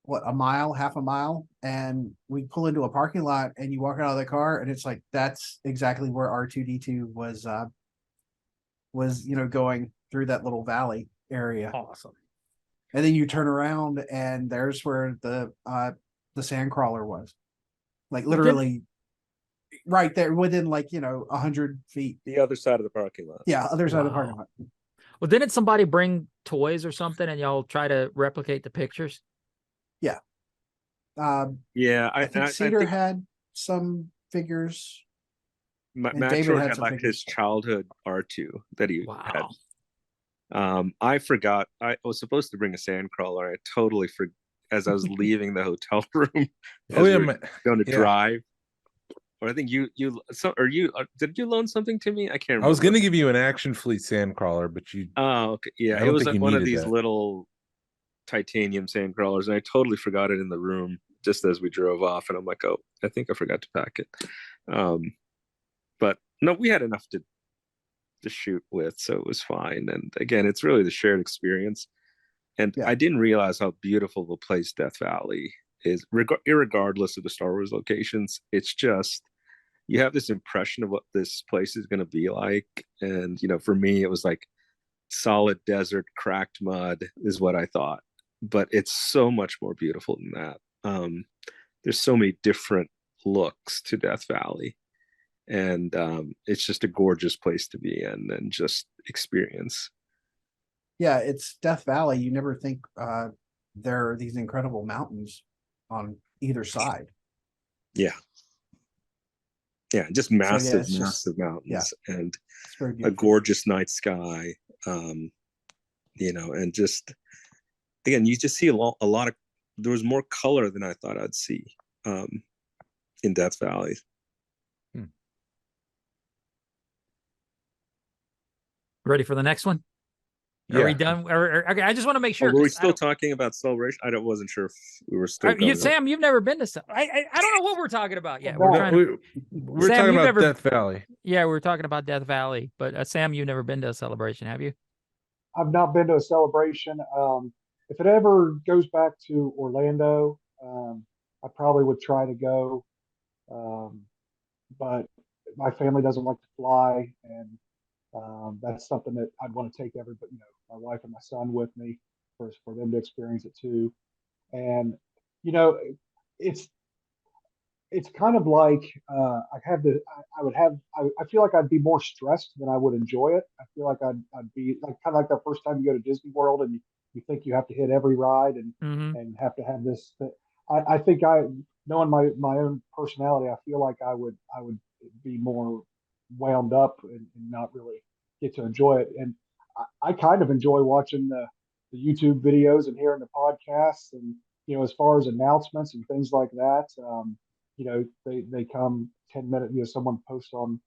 what, a mile, half a mile, and we pull into a parking lot, and you walk out of the car, and it's like, that's exactly where R2D2 was going through that little valley area. Awesome. And then you turn around, and there's where the sandcrawler was, like literally right there within 100 feet. The other side of the parking lot. Yeah, other side of the parking lot. Well, didn't somebody bring toys or something, and y'all try to replicate the pictures? Yeah. Yeah, I think Cedar had some figures. Matt David Short had had some like figures. his childhood R2 that he had. Wow. I forgot. I was supposed to bring a sand crawler. I totally forgot as I was leaving the hotel room. Oh yeah, going to yeah. drive. Or I think did you loan something to me? I can't remember. I was going to give you an Action Fleet Sandcrawler, but you. Oh, okay. Yeah, I it don't was think like you one of needed these that. little titanium sand crawlers, and I totally forgot it in the room just as we drove off. And I'm like, oh, I think I forgot to pack it. But no, we had enough to shoot with, so it was fine. And again, it's really the shared experience. And Yeah. I didn't realize how beautiful the place Death Valley is, regardless of the Star Wars locations. It's just you have this impression of what this place is going to be like, and for me, it was like solid desert, cracked mud is what I thought, but it's so much more beautiful than that. There's so many different looks to Death Valley, and it's just a gorgeous place to be in and just experience. Yeah, it's Death Valley. You never think there are these incredible mountains on either side. Yeah, just So, yeah, massive, it's just- massive mountains, and It's very a beautiful. gorgeous night sky. And just again, you just see a lot of. There was more color than I thought I'd see in Death Valley. Ready for the next one? Are we done? Okay, I just want to make sure. Were we 'cause still talking about Celebration? I wasn't sure if we were still. Sam, you've never been to. I don't know what we're talking about yet. No, We're trying to, We're Sam, talking you've about never- Death Valley. yeah, we're talking about Death Valley, but Sam, you've never been to a Celebration, have you? I've not been to a celebration. If it ever goes back to Orlando, I probably would try to go. But my family doesn't like to fly, and that's something that I'd want to take everybody, my wife and my son with me for them to experience it too. And it's kind of like I feel like I'd be more stressed than I would enjoy it. I feel like I'd be like kind of like the first time you go to Disney World and you think you have to hit every ride and and have to have this. I think knowing my own personality, I feel like I would be more wound up and not really get to enjoy it. And I kind of enjoy watching the YouTube videos and hearing the podcasts, and as far as announcements and things like that. They come 10 minutes, someone posts on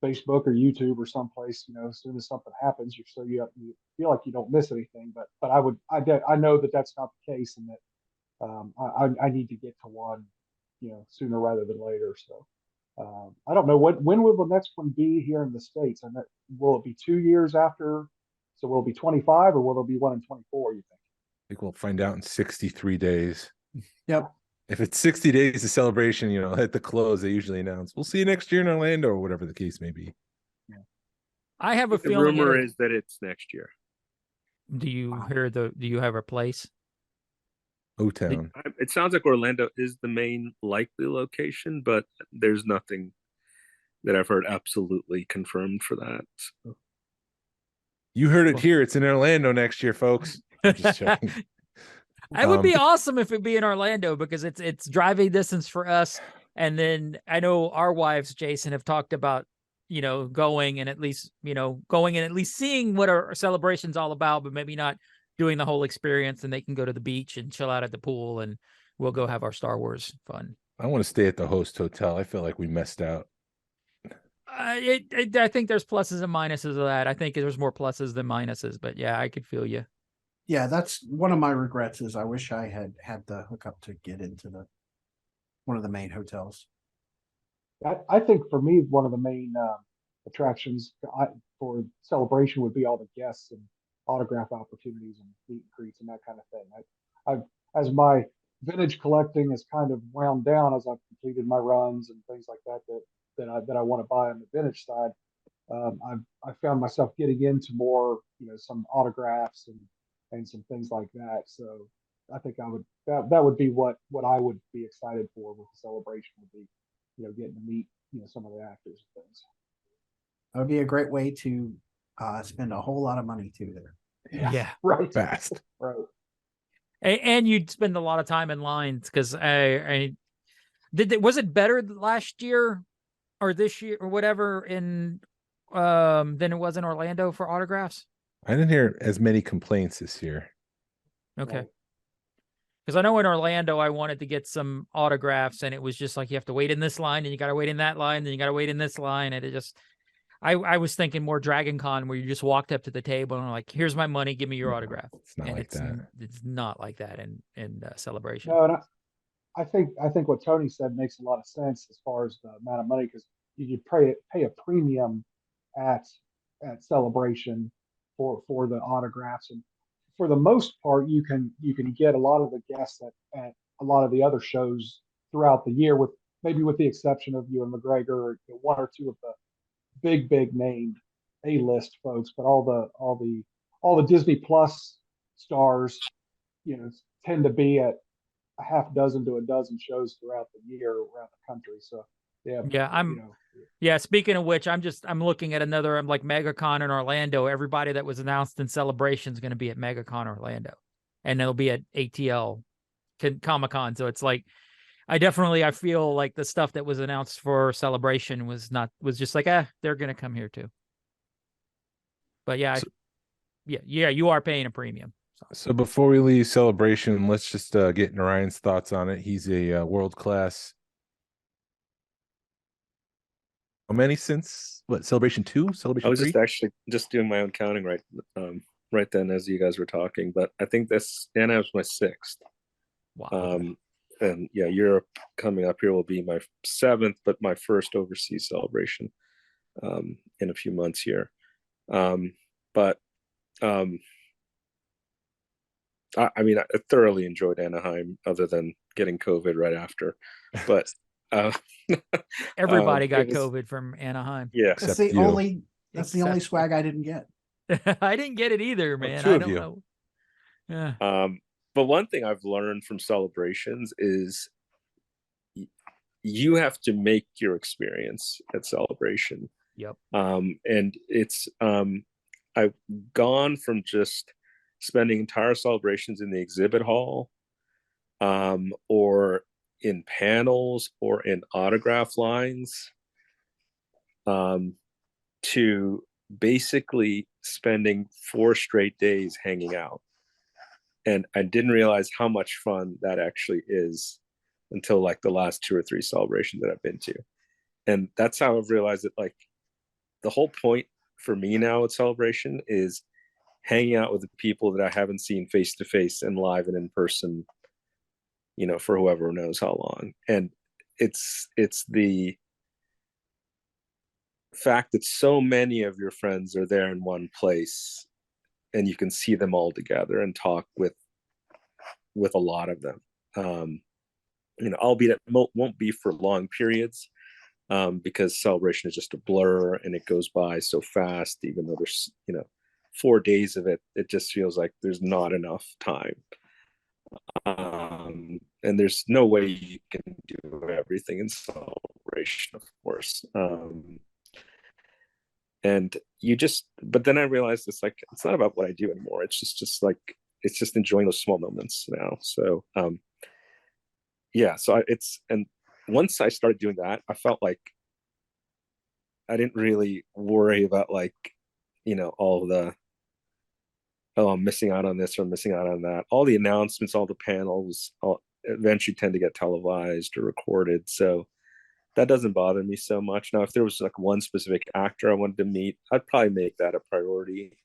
Facebook or YouTube or someplace, as soon as something happens, you feel like you don't miss anything. But I know that that's not the case, and that I need to get to one, sooner rather than later. So I don't know when will the next one be here in the States? And will it be 2 years after? So will it be 25 or will there be one in 24? You think? I think we'll find out in 63 days. Yep. If it's 60 days of celebration, at the close, they usually announce, we'll see you next year in Orlando, or whatever the case may be. I have a The feeling. rumor is that it's next year. Do you have a place? O-Town. It sounds like Orlando is the main likely location, but there's nothing that I've heard absolutely confirmed for that. So. You heard it here. It's in Orlando next year, folks. I'm just joking. It would be awesome if it'd be in Orlando, because it's driving distance for us. And then I know our wives, Jason, have talked about, going and at least seeing what our celebration's all about, but maybe not doing the whole experience, and they can go to the beach and chill out at the pool, and we'll go have our Star Wars fun. I want to stay at the host hotel. I feel like we messed out. I think there's pluses and minuses of that. I think there's more pluses than minuses, but yeah, I could feel you. Yeah, that's one of my regrets. Is I wish I had the hookup to get into one of the main hotels. I think for me, one of the main attractions for celebration would be all the guests and autograph opportunities and meet and greets and that kind of thing. As my vintage collecting has kind of wound down, as I've completed my runs and things like that I want to buy on the vintage side, I found myself getting into more, some autographs and some things like that. So I think that would be what I would be excited for with the celebration, would be, getting to meet, some of the actors and things. That would be a great way to spend a whole lot of money too there. Yeah. Right. Fast. Right. And you'd spend a lot of time in lines, because was it better last year or this year or whatever than it was in Orlando for autographs? I didn't hear as many complaints this year. Okay. Because I know in Orlando, I wanted to get some autographs, and it was just like, you have to wait in this line, and you got to wait in that line, and you got to wait in this line. And it just, I was thinking more Dragon Con, where you just walked up to the table and like, here's my money, give me your autograph. It's not like that. It's not like that in Celebration. No, and I think what Tony said makes a lot of sense as far as the amount of money, because you pay a premium at Celebration for the autographs, and for the most part you can get a lot of the guests at a lot of the other shows throughout the year, with the exception of Ewan McGregor, or one or two of the big named A-list folks. But all the Disney Plus stars, tend to be at a half dozen to a dozen shows throughout the year around the country. So yeah. Speaking of which, I'm looking at another. I'm like MegaCon in Orlando. Everybody that was announced in Celebration is going to be at MegaCon Orlando, and they'll be at ATL Comic-Con. So it's like, I feel like the stuff that was announced for Celebration was just like, they're going to come here too. But yeah, you are paying a premium. So before we leave Celebration, let's just get Narayan's thoughts on it. He's a world-class. How many since Celebration 2? Celebration 3? I was just actually doing my own counting right then as you guys were talking, but I think Anna was my 6th. Wow. And yeah, Europe coming up here will be my 7th, but my first overseas celebration in a few months here. I thoroughly enjoyed Anaheim, other than getting COVID right after. But everybody got COVID from Anaheim. Yeah, that's the only swag I didn't get. I didn't get it either, man. Two I of don't you. know. Yeah. But one thing I've learned from celebrations is you have to make your experience at Celebration. Yep. And it's I've gone from just spending entire celebrations in the exhibit hall, or in panels or in autograph lines, to basically spending 4 straight days hanging out. And I didn't realize how much fun that actually is until like the last 2 or 3 celebrations that I've been to. And that's how I've realized that, like, the whole point for me now at Celebration is hanging out with the people that I haven't seen face to face and live and in person, for whoever knows how long. And it's the fact that so many of your friends are there in one place, and you can see them all together and talk with a lot of them. Albeit it won't be for long periods, because Celebration is just a blur and it goes by so fast. Even though there's 4 days of it, it just feels like there's not enough time. And there's no way you can do everything in Celebration, of course. And but then I realized it's not about what I do anymore. It's just enjoying those small moments now. So and once I started doing that, I felt like I didn't really worry about all the, I'm missing out on this or I'm missing out on that. All the announcements, all the panels, eventually tend to get televised or recorded. So that doesn't bother me so much. Now, if there was one specific actor I wanted to meet, I'd probably make that a priority.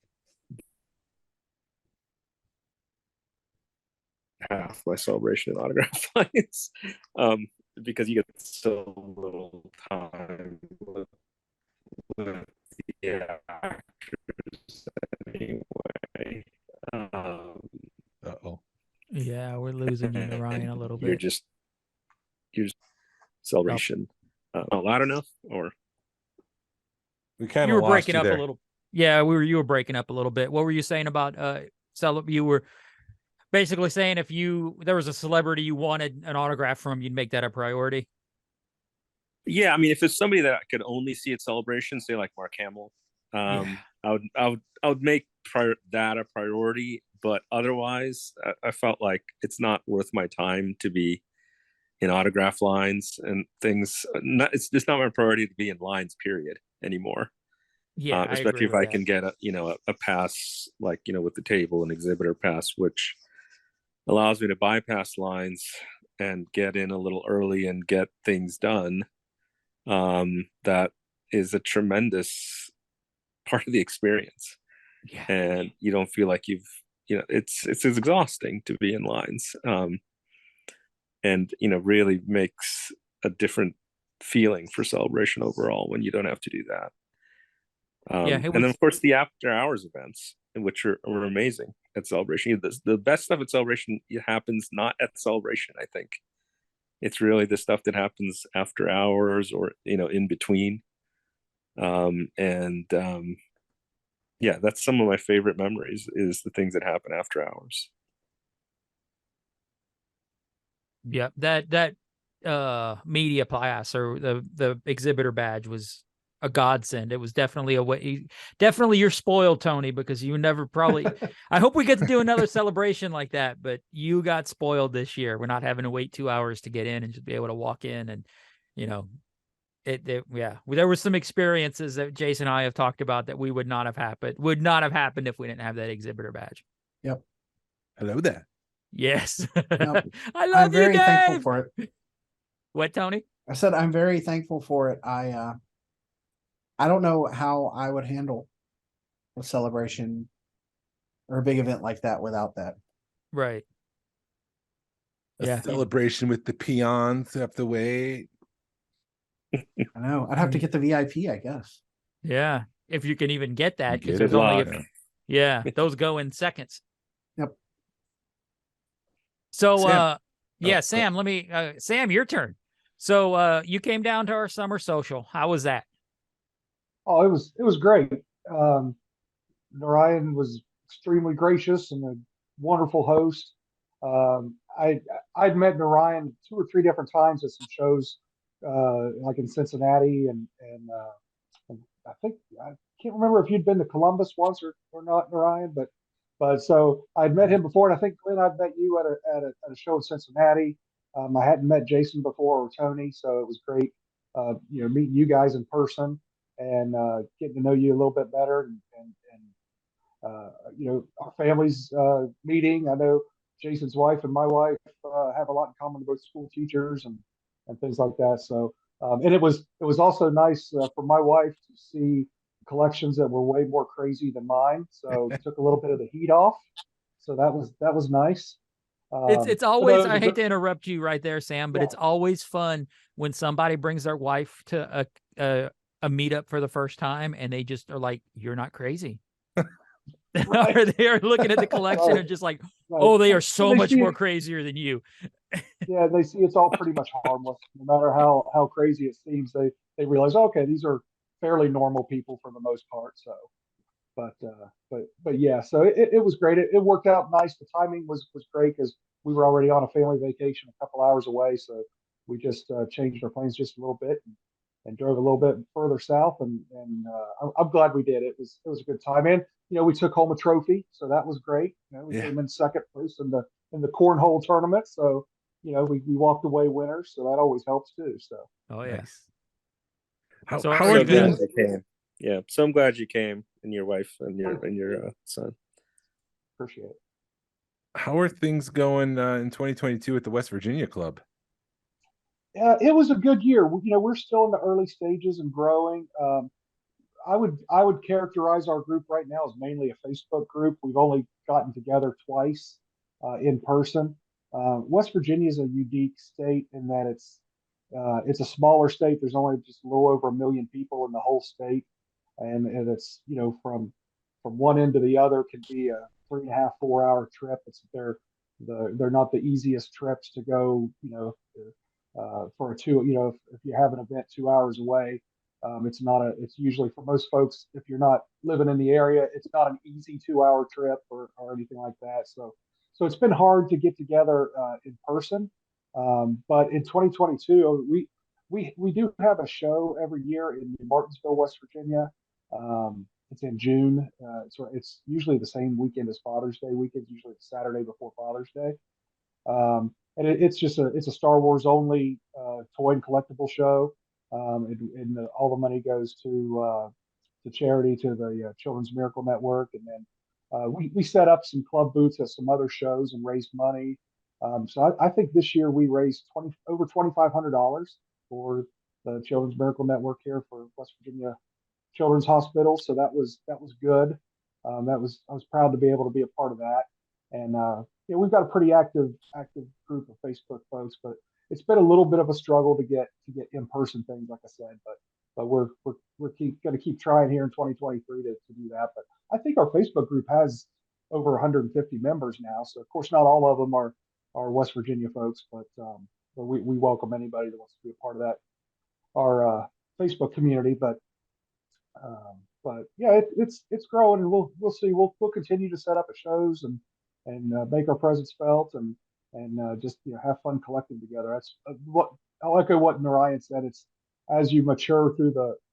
Half my Celebration and autograph lines, because you get so little time with the actors anyway. Yeah, we're losing you, Ryan, a little bit. You're just Celebration. Not loud enough, or we kind of you were breaking up a little. Yeah, you were breaking up a little bit. What were you saying about you were basically saying if there was a celebrity you wanted an autograph from, you'd make that a priority? Yeah, I mean, if it's somebody that I could only see at Celebration, say like Mark Hamill, I would make that a priority. But otherwise, I felt like it's not worth my time to be in autograph lines and things. It's just not my priority to be in lines, period, anymore. Yeah, especially if I can get a pass, with the table, an exhibitor pass, which allows me to bypass lines and get in a little early and get things done. That is a tremendous part of the experience. Yeah. And you don't feel like it's exhausting to be in lines. And really makes a different feeling for Celebration overall when you don't have to do that. And then of course the after hours events, which are amazing at Celebration. The best stuff at Celebration happens not at Celebration. I think it's really the stuff that happens after hours or in between. Yeah, that's some of my favorite memories, is the things that happen after hours. Yeah, that media pass or the exhibitor badge was a godsend. It was definitely definitely you're spoiled, Tony, because you never probably. I hope we get to do another celebration like that, but you got spoiled this year. We're not having to wait 2 hours to get in and just be able to walk in, and there were some experiences that Jason and I have talked about that would not have happened if we didn't have that exhibitor badge. Yep. Hello there. Yes. Yep. I love I'm very you, Dave. thankful for it. What, Tony? I said I'm very thankful for it. I don't know how I would handle a celebration or a big event like that without that. Right. A celebration with the peons up the way. I know. I'd have to get the VIP, I guess. Yeah, if you can even get that, because there's only those go in seconds. Yep. So Sam. Sam, Sam, your turn. So you came down to our summer social. How was that? Oh, it was great. Narayan was extremely gracious and a wonderful host. I'd met Narayan 2 or 3 different times at some shows, like in Cincinnati and I think I can't remember if you'd been to Columbus once or not, Narayan, but so I'd met him before, and I think Glenn, I'd met you at a show in Cincinnati. I hadn't met Jason before or Tony, so it was great, meeting you guys in person and getting to know you a little bit better and our families meeting. I know Jason's wife and my wife have a lot in common, both school teachers and things like that. So and it was also nice for my wife to see collections that were way more crazy than mine, so took a little bit of the heat off. So that was nice. It's But always, no, it was I a hate good, to interrupt you right there, Sam, but yeah, it's always fun when somebody brings their wife to a meetup for the first time and they just are like, "You're not crazy." right, Or they are looking at the collection right, and just like, right. "Oh, they are And so they much see more it, crazier than you." yeah, they see it's all pretty much harmless, no matter how crazy it seems. They realize, okay, these are fairly normal people for the most part. So, but yeah, so it was great. It worked out nice. The timing was great because we were already on a family vacation a couple hours away, so we just changed our plans just a little bit and drove a little bit further south, and I'm glad we did. It was a good time, and we took home a trophy, so that was great. We Yeah. came in second place in the cornhole tournament, so we walked away winners, so that always helps too. So Oh yeah. Nice. How So how are are So you glad gonna? things? you came. Yeah, so I'm glad you came, and your wife and your son. appreciate it. How are things going in 2022 at the West Virginia Club? It was a good year. We're still in the early stages and growing. I would characterize our group right now as mainly a Facebook group. We've only gotten together twice in person. West Virginia is a unique state in that it's a smaller state. There's only just a little over 1 million people in the whole state, and it's from one end to the other can be a 3.5 4 hour trip. They're not the easiest trips to go. For a two. If you have an event 2 hours away, it's usually for most folks, if you're not living in the area, it's not an easy 2 hour trip or anything like that. So it's been hard to get together in person. But in 2022, we do have a show every year in Martinsville, West Virginia. It's in June. It's usually the same weekend as Father's Day weekend, usually the Saturday before Father's Day. And it's a Star Wars only toy and collectible show, and all the money goes to charity, to the Children's Miracle Network, and then we set up some club booths at some other shows and raised money. So I think this year we raised over $2,500 for the Children's Miracle Network here for West Virginia Children's Hospital. So that was good. I was proud to be able to be a part of that. And we've got a pretty active group of Facebook folks, but it's been a little bit of a struggle to get in person things, like I said. But we're going to keep trying here in 2023 to do that. But I think our Facebook group has over 150 members now. So of course, not all of them are West Virginia folks, but we welcome anybody that wants to be a part of that our Facebook community. But yeah, it's growing, and we'll see. We'll continue to set up at shows and make our presence felt, and just have fun collecting together. That's what I echo what Narayan said. It's as you mature through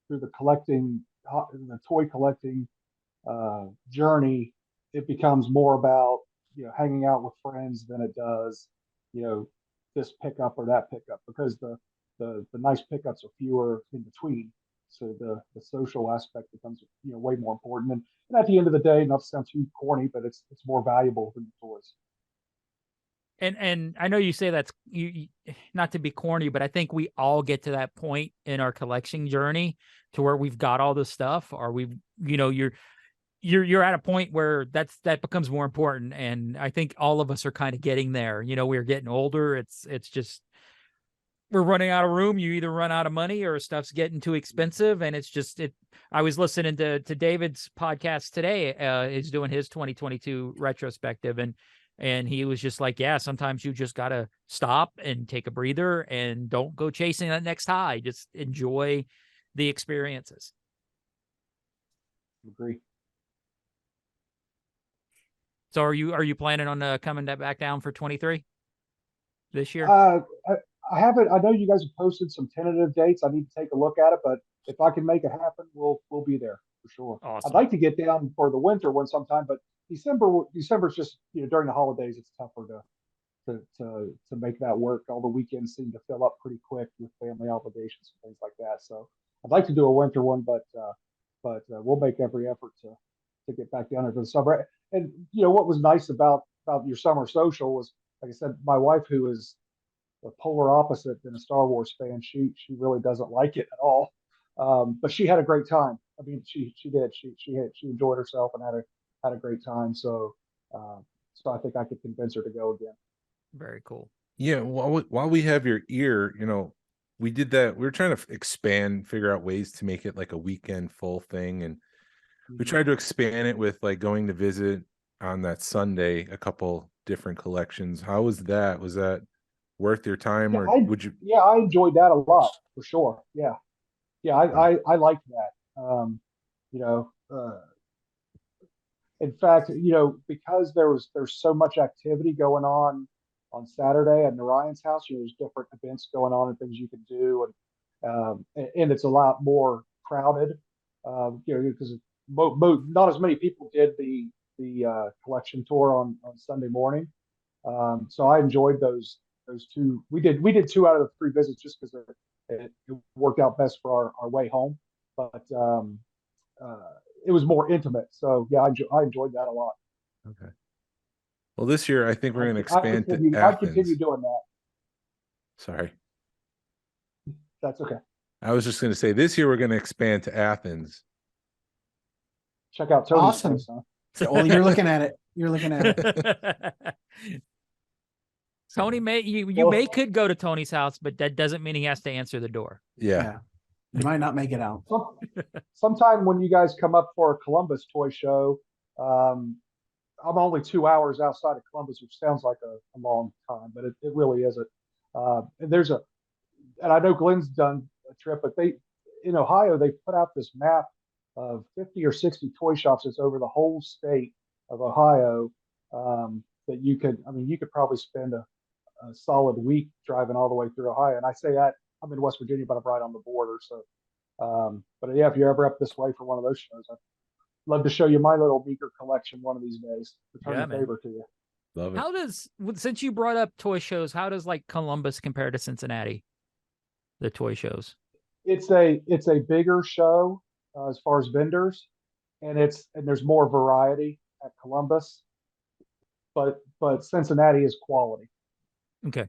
the collecting, the toy collecting journey, it becomes more about hanging out with friends than it does this pickup or that pickup, because the nice pickups are fewer in between. So the social aspect becomes way more important. And at the end of the day, not to sound too corny, but it's more valuable than the toys. And I know you say that's not to be corny, but I think we all get to that point in our collection journey to where we've got all this stuff, or you're at a point where that becomes more important. And I think all of us are kind of getting there. We're getting older. It's just we're running out of room. You either run out of money or stuff's getting too expensive. And it's just I was listening to David's podcast today. He's doing his 2022 retrospective, and he was just like, yeah, sometimes you just gotta stop and take a breather and don't go chasing that next high. Just enjoy the experiences. Agree. So are you planning on coming back down for 23 this year? I haven't. I know you guys have posted some tentative dates. I need to take a look at it, but if I can make it happen, we'll be there for sure. Awesome. I'd like to get down for the winter one sometime, but December's just during the holidays, it's tougher to make that work. All the weekends seem to fill up pretty quick with family obligations and things like that. So I'd like to do a winter one, but we'll make every effort to get back down there for the summer. And what was nice about your summer social was, like I said, my wife, who is the polar opposite than a Star Wars fan, she really doesn't like it at all. But she had a great time. I mean, she did. She enjoyed herself and had a great time. So so I think I could convince her to go again. Very cool. Yeah, while we have your ear, we did that. We were trying to expand, figure out ways to make it like a weekend full thing, and we tried to expand it with like going to visit on that Sunday a couple different collections. How was that? Was that worth your time, Yeah, or would you? Yeah, I enjoyed that a lot for sure. Yeah, yeah, I liked that. You know, in fact, because there's so much activity going on Saturday at Narayan's house. There's different events going on and things you can do, and it's a lot more crowded. Because not as many people did the collection tour on Sunday morning. So I enjoyed those two. We did 2 out of the 3 visits just because it worked out best for our way home. But uh, it was more intimate. So yeah, I enjoyed that a lot. Okay. Well, this year I think we're going to I expand to I Athens. continue doing that. Sorry, That's okay. I was just going to say this year we're going to expand to Athens. Check out Tony's Awesome. place, huh? Well, you're looking at it. You're looking at it. Tony you could go to Tony's house, but that doesn't mean he has to answer the door. Yeah. You might not make it out. Sometime when you guys come up for a Columbus toy show, I'm only 2 hours outside of Columbus, which sounds like a long time, but it really isn't. And I know Glenn's done a trip, but in Ohio, they put out this map of 50 or 60 toy shops that's over the whole state of Ohio. That you could probably spend a solid week driving all the way through Ohio. And I say that I'm in West Virginia, but I'm right on the border. So, but yeah, if you're ever up this way for one of those shows, I'd love to show you my little beaker collection one of these days. Return the favor to you. Love it. Since you brought up toy shows, how does like Columbus compare to Cincinnati? The toy shows. It's a bigger show as far as vendors, and there's more variety at Columbus, but Cincinnati is quality. Okay.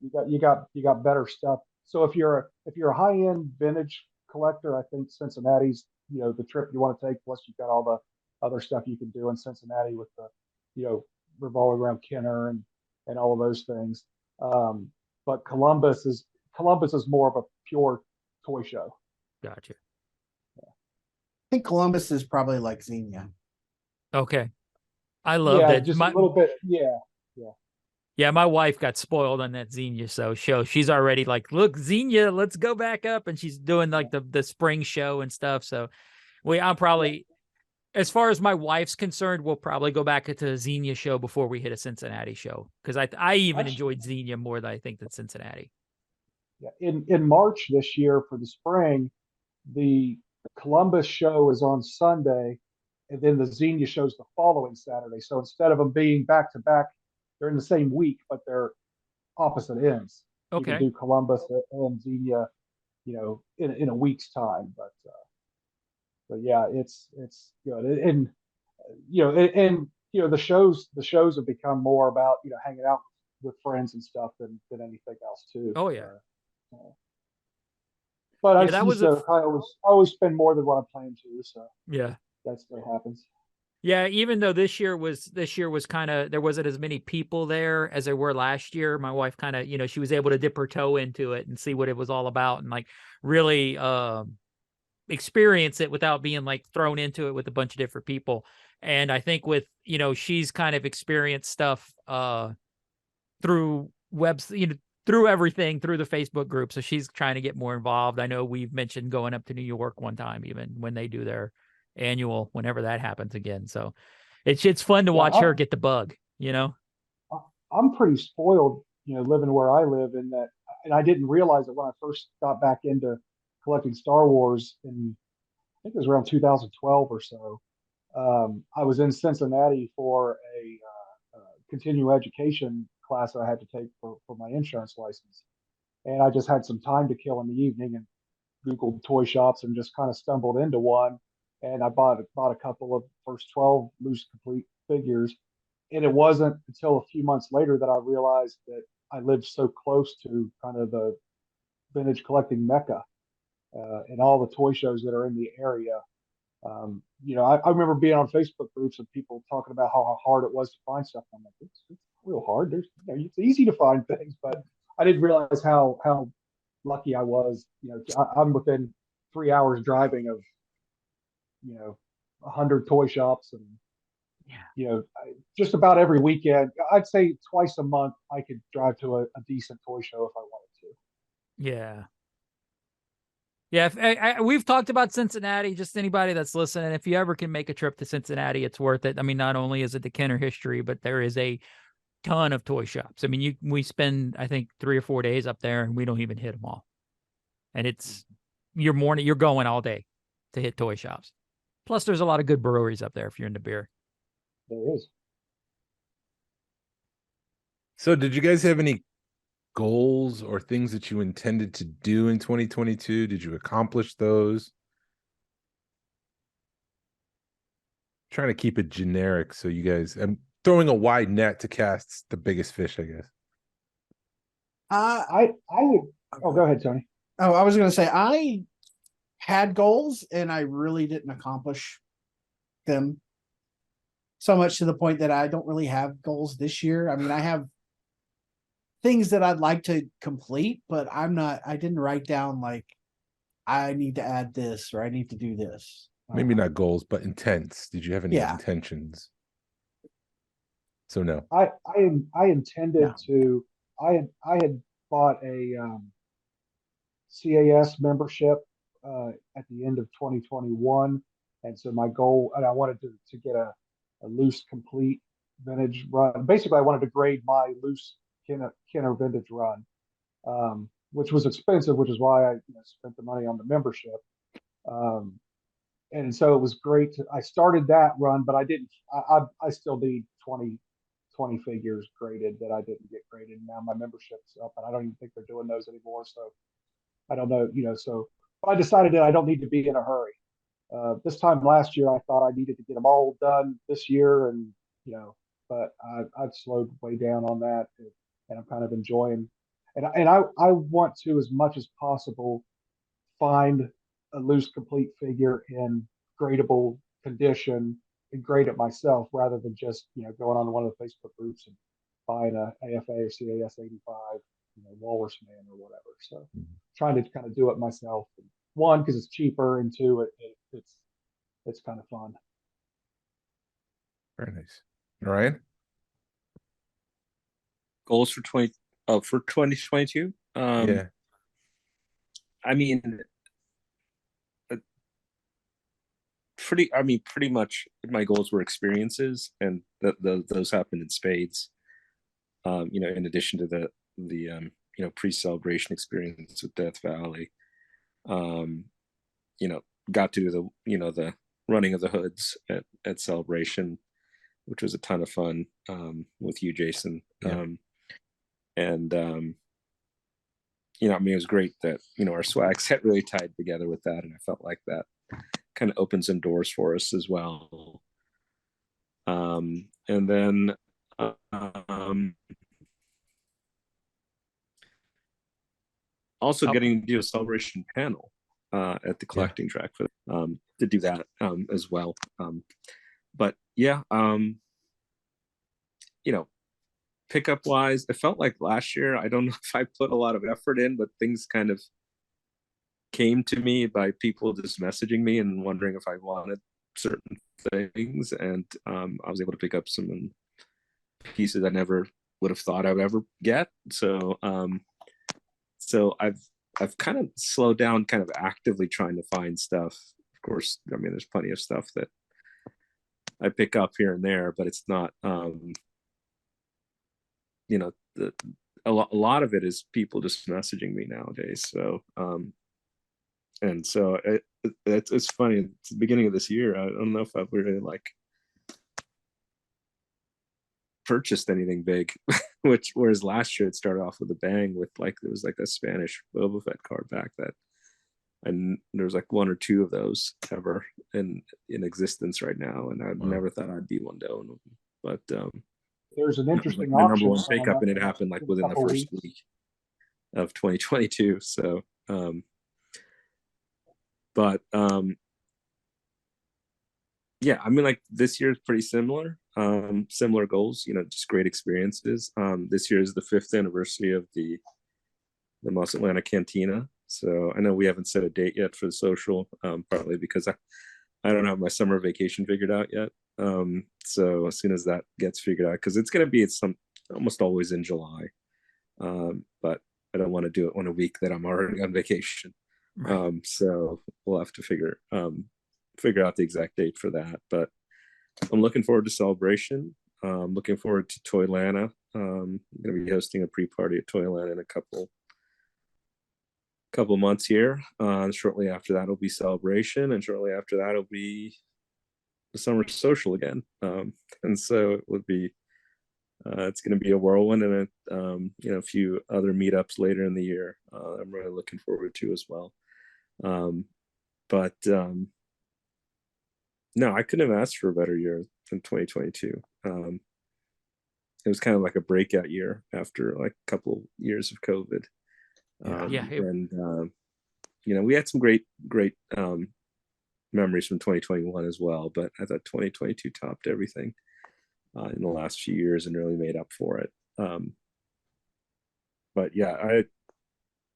You got better stuff. So if you're a high end vintage collector, I think Cincinnati's the trip you want to take. Plus you've got all the other stuff you can do in Cincinnati with the revolving around Kenner and all of those things. But Columbus is more of a pure toy show. Gotcha. I think Columbus is probably like Xenia. Okay. I love that. Just a little bit. Yeah. Yeah, my wife got spoiled on that Xenia show. She's already like, look, Xenia, let's go back up. And she's doing like the spring show and stuff. So I'm probably, as far as my wife's concerned, we'll probably go back to a Xenia show before we hit a Cincinnati show. Because I even enjoyed Xenia more than I think than Cincinnati. Yeah. In March this year for the spring, the Columbus show is on Sunday, and then the Xenia show's the following Saturday. So instead of them being back to back, they're in the same week, but they're opposite ends. Okay. You can do Columbus and Xenia, in a week's time. But yeah, it's good. And the shows have become more about hanging out with friends and stuff than anything else too. Oh yeah. But I always spend more than what I'm planning to. So yeah, that's what happens. Yeah, even though this year was kind of, there wasn't as many people there as there were last year. My wife kind of, she was able to dip her toe into it and see what it was all about and like really experience it without being like thrown into it with a bunch of different people. And I think with, she's kind of experienced stuff through webs, through everything, through the Facebook group. So she's trying to get more involved. I know we've mentioned going up to New York one time, even when they do their annual, whenever that happens again. So it's fun to watch her get the bug, I'm pretty spoiled, living where I live in that. And I didn't realize it when I first got back into collecting Star Wars I think it was around 2012 or so. I was in Cincinnati for a continuing education class that I had to take for my insurance license. And I just had some time to kill in the evening and Googled toy shops and just kind of stumbled into one. And I bought a couple of first 12 loose complete figures. And it wasn't until a few months later that I realized that I lived so close to kind of the vintage collecting mecca. and all the toy shows that are in the area. I remember being on Facebook groups and people talking about how hard it was to find stuff. I'm like, it's real hard. It's easy to find things, but I didn't realize how lucky I was. I'm within 3 hours driving of 100 toy shops, and just about every weekend. I'd say twice a month I could drive to a decent toy show if I wanted to. Yeah. Yeah, we've talked about Cincinnati. Just anybody that's listening, if you ever can make a trip to Cincinnati, it's worth it. I mean, not only is it the Kenner history, but there is a ton of toy shops. I mean, we spend, I think, 3 or 4 days up there, and we don't even hit them all. And it's you're going all day to hit toy shops. Plus, there's a lot of good breweries up there if you're into beer. There is. So, did you guys have any goals or things that you intended to do in 2022? Did you accomplish those? Trying to keep it generic so you guys, I'm throwing a wide net to cast the biggest fish, I guess. I would. Oh, go ahead, Tony. Oh, I was going to say I had goals and I really didn't accomplish them. So much to the point that I don't really have goals this year. I mean, I have things that I'd like to complete, but I didn't write down like I need to add this or I need to do this. Maybe not goals, but intents. Did you have any intentions? So no. I intended to. I had bought a CAS membership at the end of 2021, and so my goal, and I wanted to get a loose complete vintage run. Basically, I wanted to grade my loose Kenner vintage run, which was expensive, which is why I spent the money on the membership. And so it was great. I started that run, but I didn't. I still need 20 figures graded that I didn't get graded. Now my membership's up, and I don't even think they're doing those anymore. So I don't know. So but I decided that I don't need to be in a hurry. This time last year, I thought I needed to get them all done this year, and but I've slowed way down on that, and I'm kind of enjoying. And I want to, as much as possible, find a loose complete figure in gradable condition and grade it myself, rather than just going on one of the Facebook groups and buying a AFA or CAS 85, Walrus Man or whatever. So trying to kind of do it myself. One, because it's cheaper, and two, it's kind of fun. Very nice. Ryan? Goals for 2022? Yeah. I mean, pretty much my goals were experiences, and those happened in spades. In addition to the pre-celebration experience with Death Valley, got to do the running of the hoods at Celebration, which was a ton of fun with you, Jason. Yeah. It was great that our swags had really tied together with that, and I felt like that kind of opens some doors for us as well. And then also getting to do a celebration panel at the collecting track for to do that as well. But yeah, pickup wise, it felt like last year, I don't know if I put a lot of effort in, but things kind of came to me by people just messaging me and wondering if I wanted certain things, and I was able to pick up some pieces I never would have thought I would ever get. So I've kind of slowed down, kind of actively trying to find stuff. Of course, I mean, there's plenty of stuff that I pick up here and there, but it's not a lot of it is people just messaging me nowadays. So and so it's funny, it's the beginning of this year, I don't know if I've really purchased anything big, whereas last year it started off with a bang with there was a Spanish Boba Fett card back that, and there's one or two of those ever in existence right now, and I never thought I'd be one to own them. But there's an interesting my number one pickup, and it happened within the first week of 2022. So but yeah, I mean, like this year is pretty similar. Similar goals, just great experiences. This year is the 5th anniversary of the Most Atlanta Cantina. So I know we haven't set a date yet for the social, partly because I don't have my summer vacation figured out yet. So as soon as that gets figured out, because it's going to be almost always in July, but I don't want to do it on a week that I'm already on vacation. Right. So we'll have to figure out the exact date for that. But I'm looking forward to Celebration. Looking forward to Toylanta. I'm going to be hosting a pre-party at Toylanta in a couple months here. Shortly after that will be Celebration, and shortly after that will be the summer social again. And so it would be it's going to be a whirlwind, and a few other meetups later in the year. I'm really looking forward to as well. But no, I couldn't have asked for a better year than 2022. It was kind of like a breakout year after like a couple years of COVID. We had some great memories from 2021 as well, but I thought 2022 topped everything in the last few years and really made up for it. But yeah, I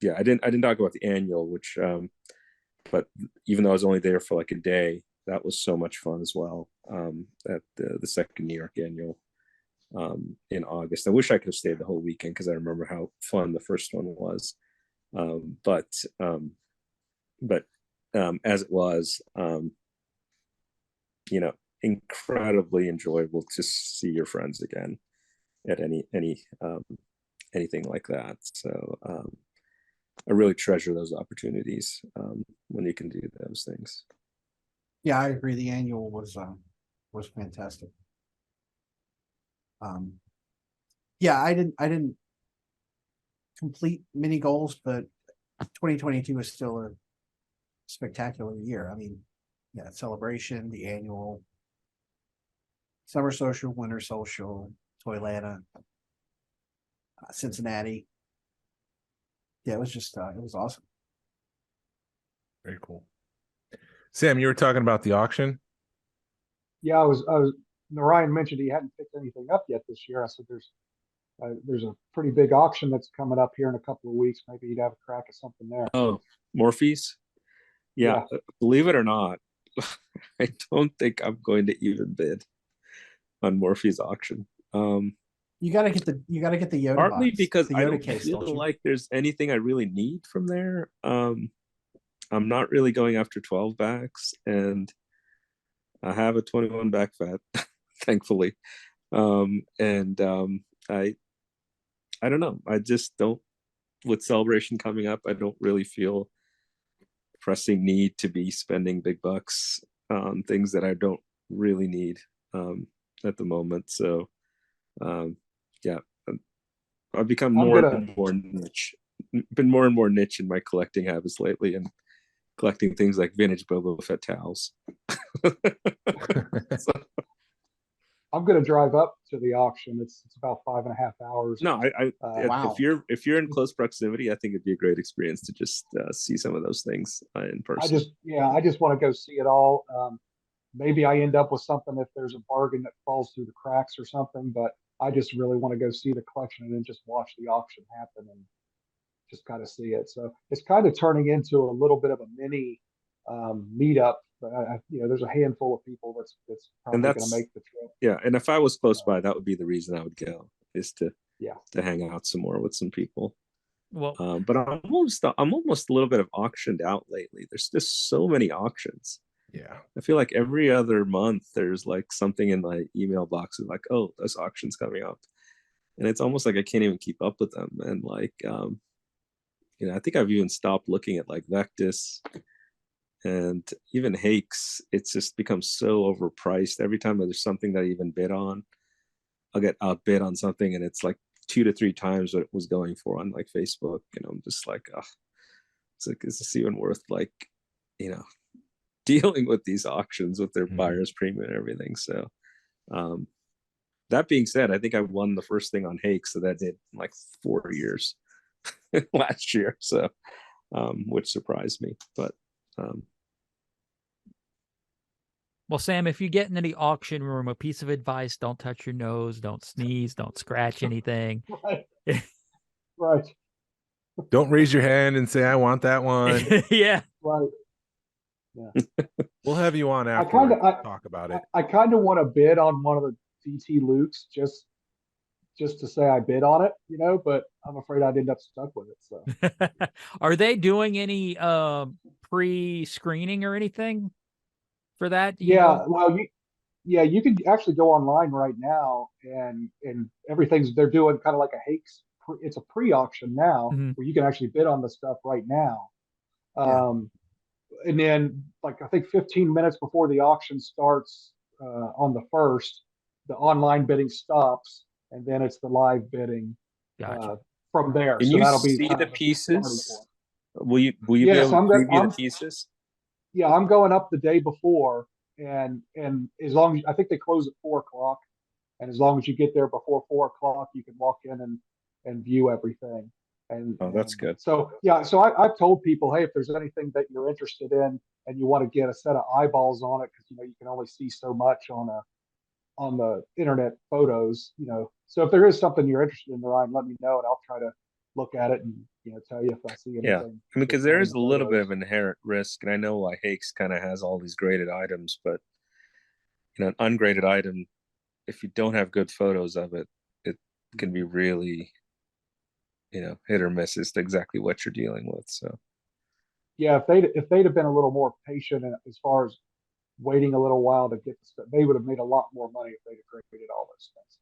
didn't talk about the annual, which but even though I was only there for like a day, that was so much fun as well. At the second New York annual in August. I wish I could have stayed the whole weekend because I remember how fun the first one was. But as it was, incredibly enjoyable to see your friends again at anything like that. So I really treasure those opportunities when you can do those things. Yeah, I agree. The annual was fantastic. Yeah, I didn't complete many goals, but 2022 is still a spectacular year. I mean, yeah, Celebration, the annual, summer social, winter social, Toylanta, Cincinnati. Yeah, it was just it was awesome. Very cool. Sam, you were talking about the auction. Yeah, I was. Ryan mentioned he hadn't picked anything up yet this year. I said there's a pretty big auction that's coming up here in a couple of weeks. Maybe you'd have a crack at something there. Oh, Morphe's? Yeah. Believe it or not, I don't think I'm going to even bid on Morphe's auction. You gotta get the Yoda partly box, because the I Yoda don't case, feel don't you? like there's anything I really need from there. I'm not really going after 12 backs, and I have a 21 back fat, thankfully. I don't know. I just don't, with Celebration coming up, I don't really feel pressing need to be spending big bucks on things that I don't really need at the moment. So yeah, I've become and more niche, been more and more niche in my collecting habits lately, and collecting things like vintage Boba Fett towels. So, I'm going to drive up to the auction. It's about 5.5 hours. No, wow. if you're in close proximity, I think it'd be a great experience to just see some of those things in person. I just want to go see it all. Maybe I end up with something if there's a bargain that falls through the cracks or something, but I just really want to go see the collection and then just watch the auction happen and just kind of see it. So it's kind of turning into a little bit of a mini meetup. But there's a handful of people that's probably going to make the trip. Yeah, and if I was close by, that would be the reason I would go, is to hang out some more with some people. Well, but I'm almost a little bit of auctioned out lately. There's just so many auctions. Yeah, I feel like every other month there's like something in my email box of like, oh, this auction's coming up, and it's almost like I can't even keep up with them. And like, I think I've even stopped looking at like Vectis and even Hakes. It's just become so overpriced. Every time there's something that I even bid on, I'll get outbid on something, and it's like 2 to 3 times what it was going for on like Facebook. I'm just like, oh, it's like, is this even worth like, dealing with these auctions with their buyer's premium and everything? So that being said, I think I won the first thing on Hakes, so that did like 4 years last year. So which surprised me. But Well, Sam, if you get into the auction room, a piece of advice: don't touch your nose, don't sneeze, don't scratch anything. Right. Right. Don't raise your hand and say, I want that one. Yeah. Right. Yeah. We'll have you on I after kind to of, talk about it. I kind of want to bid on one of the DT Lukes just to say I bid on it, but I'm afraid I'd end up stuck with it. So Are they doing any pre-screening or anything for that? Do you yeah, know? well, you can actually go online right now and everything's they're doing kind of like a Hakes. It's a pre-auction now Mhm. where you can actually bid on the stuff right now. Yeah. And then like I think 15 minutes before the auction starts on the 1st, the online bidding stops, and then it's the live bidding Gotcha. from there. Can So you that'll be see kind the of the starting pieces? point. Will you be Yes, able to preview I'm the pieces? yeah, I'm going up the day before, and as long as I think they close at 4 o'clock, and as long as you get there before 4 o'clock, you can walk in and view everything. Oh, that's good. So yeah, so I've told people, hey, if there's anything that you're interested in and you want to get a set of eyeballs on it, because you can only see so much on the internet photos, So if there is something you're interested in, Ryan, let me know and I'll try to look at it and tell you if I see Yeah, anything. I mean, because that's not there in is the a little bit photos. of inherent risk, and I know why Hakes kind of has all these graded items, but an ungraded item, if you don't have good photos of it, it can be really, hit or miss as to exactly what you're dealing with. So Yeah, if they'd have been a little more patient as far as waiting a little while to get the stuff, they would have made a lot more money if they'd have graded all those things.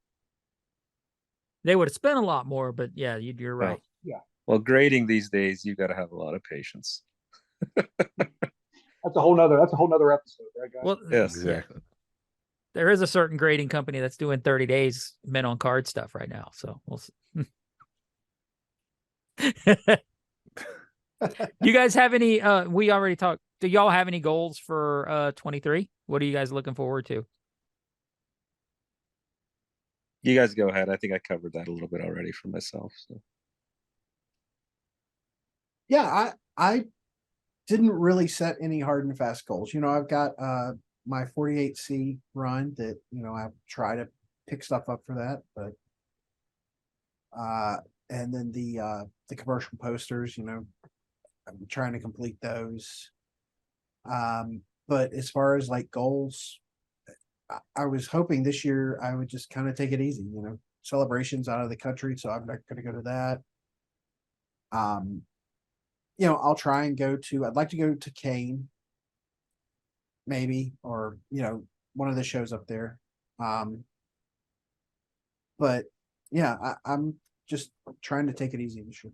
They would have spent a lot more, but yeah, you're Well, right. Yeah, well, grading these days, you got to have a lot of patience. that's a whole nother episode, right, guys? Well, Yes. yeah. Exactly. There is a certain grading company that's doing 30 days men on card stuff right now. So we'll see. You guys have any we already talked. Do y'all have any goals for 23? What are you guys looking forward to? You guys go ahead. I think I covered that a little bit already for myself. So. Yeah, I didn't really set any hard and fast goals. I've got my 48C run that, I try to pick stuff up for that, but and then the commercial posters, I'm trying to complete those. But as far as like goals, I was hoping this year I would just kind of take it easy, celebrations out of the country, so I'm not going to go to that. I'll try and I'd like to go to Kane, maybe, or one of the shows up there. But yeah, I'm just trying to take it easy this year.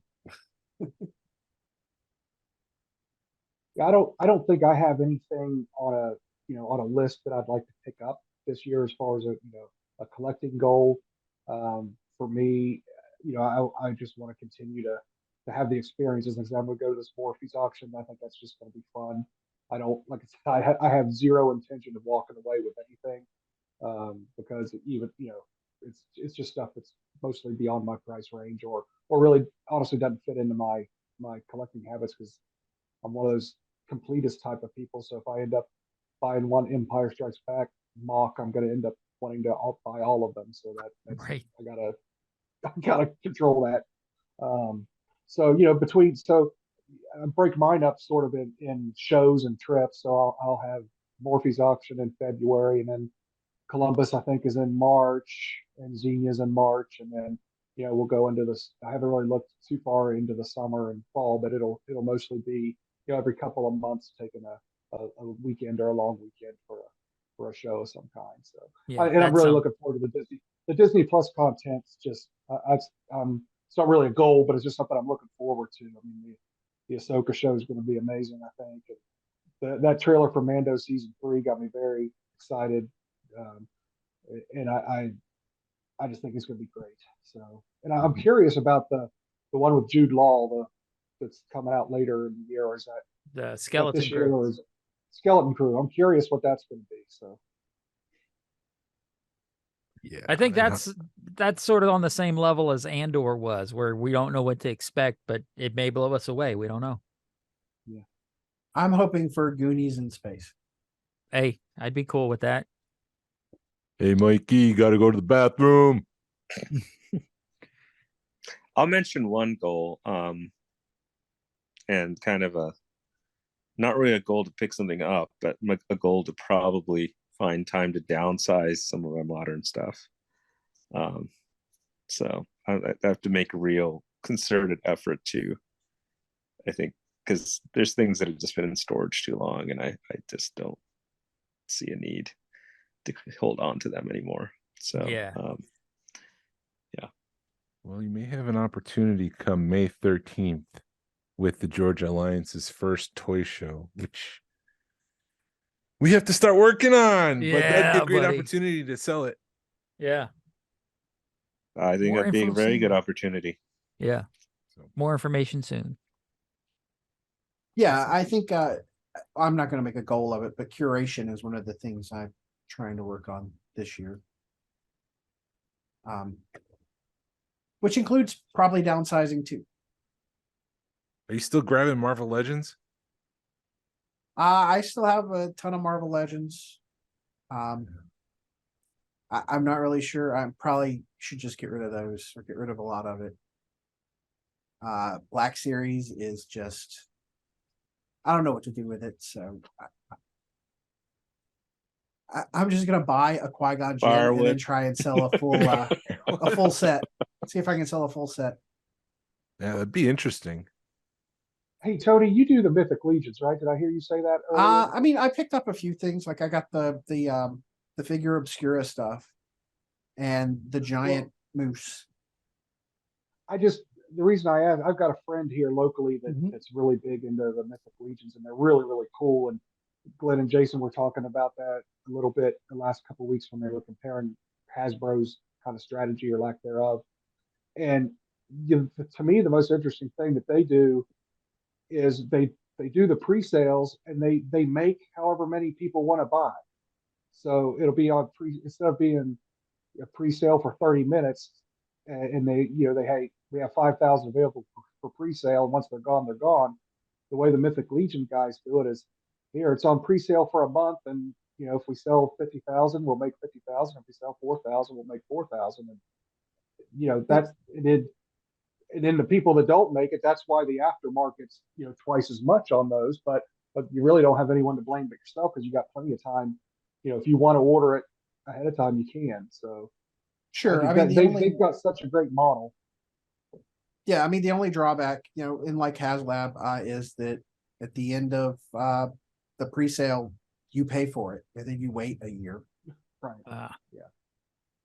Yeah, I don't think I have anything on a list that I'd like to pick up this year as far as a collecting goal. For me, I just want to continue to have the experiences. Next time we go to this Morphe's auction, I think that's just going to be fun. I don't like I said, I have zero intention of walking away with anything because even it's just stuff that's mostly beyond my price range or really honestly doesn't fit into my collecting habits because I'm one of those completist type of people. So if I end up buying one Empire Strikes Back mock, I'm going to end up wanting to buy all of them. So that's Right. I gotta control that. So I break mine up sort of in shows and trips. So I'll have Morphe's auction in February, and then Columbus I think is in March, and Xenia's in March, and then we'll go into this. I haven't really looked too far into the summer and fall, but it'll mostly be every couple of months taking a weekend or a long weekend for a show of some kind. So Yeah, I'm really looking forward to the Disney Plus content's just it's not really a goal, but it's just something I'm looking forward to. I mean, the Ahsoka show is going to be amazing, I think. And that trailer for Mando season 3 got me very excited, and I just think it's going to be great. So, and I'm curious about the one with Jude Law, that's coming out later in the year. Or is that the Skeleton this year, Crew? or is it Skeleton Crew? I'm curious what that's going to be. So. Yeah. I think that's sort of on the same level as Andor was, where we don't know what to expect, but it may blow us away. We don't know. Yeah. I'm hoping for Goonies in space. Hey, I'd be cool with that. Hey, Mikey, got to go to the bathroom. I'll mention one goal, and kind of not really a goal to pick something up, but a goal to probably find time to downsize some of my modern stuff. So I have to make a real concerted effort to, I think, because there's things that have just been in storage too long, and I just don't see a need to hold on to them anymore. So Yeah. Well, you may have an opportunity come May 13th with the Georgia Alliance's first toy show, which we have to start working on. But that'd be Yeah, a great buddy. opportunity to sell it. Yeah. I think More that'd be a info very soon. good opportunity. Yeah. So, More information soon. Yeah, I think I'm not going to make a goal of it, but curation is one of the things I'm trying to work on this year. Which includes probably downsizing too. are you still grabbing Marvel Legends? I still have a ton of Marvel Legends. I'm not really sure. I probably should just get rid of those or get rid of a lot of it. Black Series is just, I don't know what to do with it. So I'm just gonna buy a Qui-Gon Jinn and then Firewood. try and sell a full set. See if I can sell a full set. Yeah, that'd be interesting. Hey, Tony, you do the Mythic Legions, right? Did I hear you say that earlier? I mean, I picked up a few things. Like I got the figure obscura stuff and the giant moose. The reason I asked, I've got a friend here locally Mhm. that's really big into the Mythic Legions, and they're really, really cool. And Glenn and Jason were talking about that a little bit the last couple of weeks when they were comparing Hasbro's kind of strategy or lack thereof. And to me, the most interesting thing that they do is they do the pre-sales and they make however many people want to buy. So it'll be on instead of being a pre-sale for 30 minutes, and hey, we have 5,000 available for pre-sale, and once they're gone, they're gone. The way the Mythic Legion guys do it is, here it's on pre-sale for a month, and if we sell 50,000, we'll make 50,000. If we sell 4,000, we'll make 4,000, and that's it. And then the people that don't make it, that's why the aftermarket's twice as much on those. But you really don't have anyone to blame but yourself, because you got plenty of time. If you want to order it ahead of time, you can. So Sure. I think mean, they've got such a great model. yeah, I mean, the only drawback, in like HasLab, is that at the end of the pre-sale, you pay for it, and then you wait a year. Right. Yeah.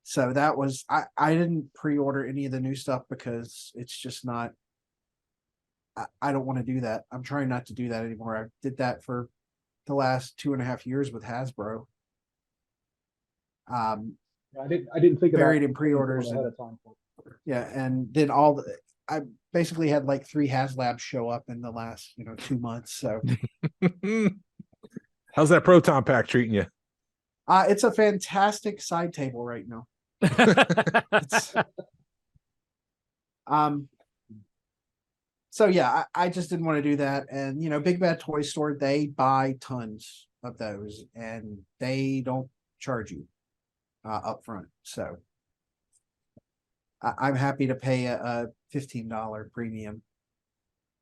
So that was I didn't pre-order any of the new stuff because it's just not. I don't want to do that. I'm trying not to do that anymore. I did that for the last 2.5 years with Hasbro. I didn't think about buried in pre-orders ahead of time. Yeah, and then I basically had like 3 HasLabs show up in the last 2 months. So How's that Proton Pack treating you? it's a fantastic side table right now. It's, so yeah, I just didn't want to do that. And Big Bad Toy Store, they buy tons of those and they don't charge you up front. So I'm happy to pay a $15 premium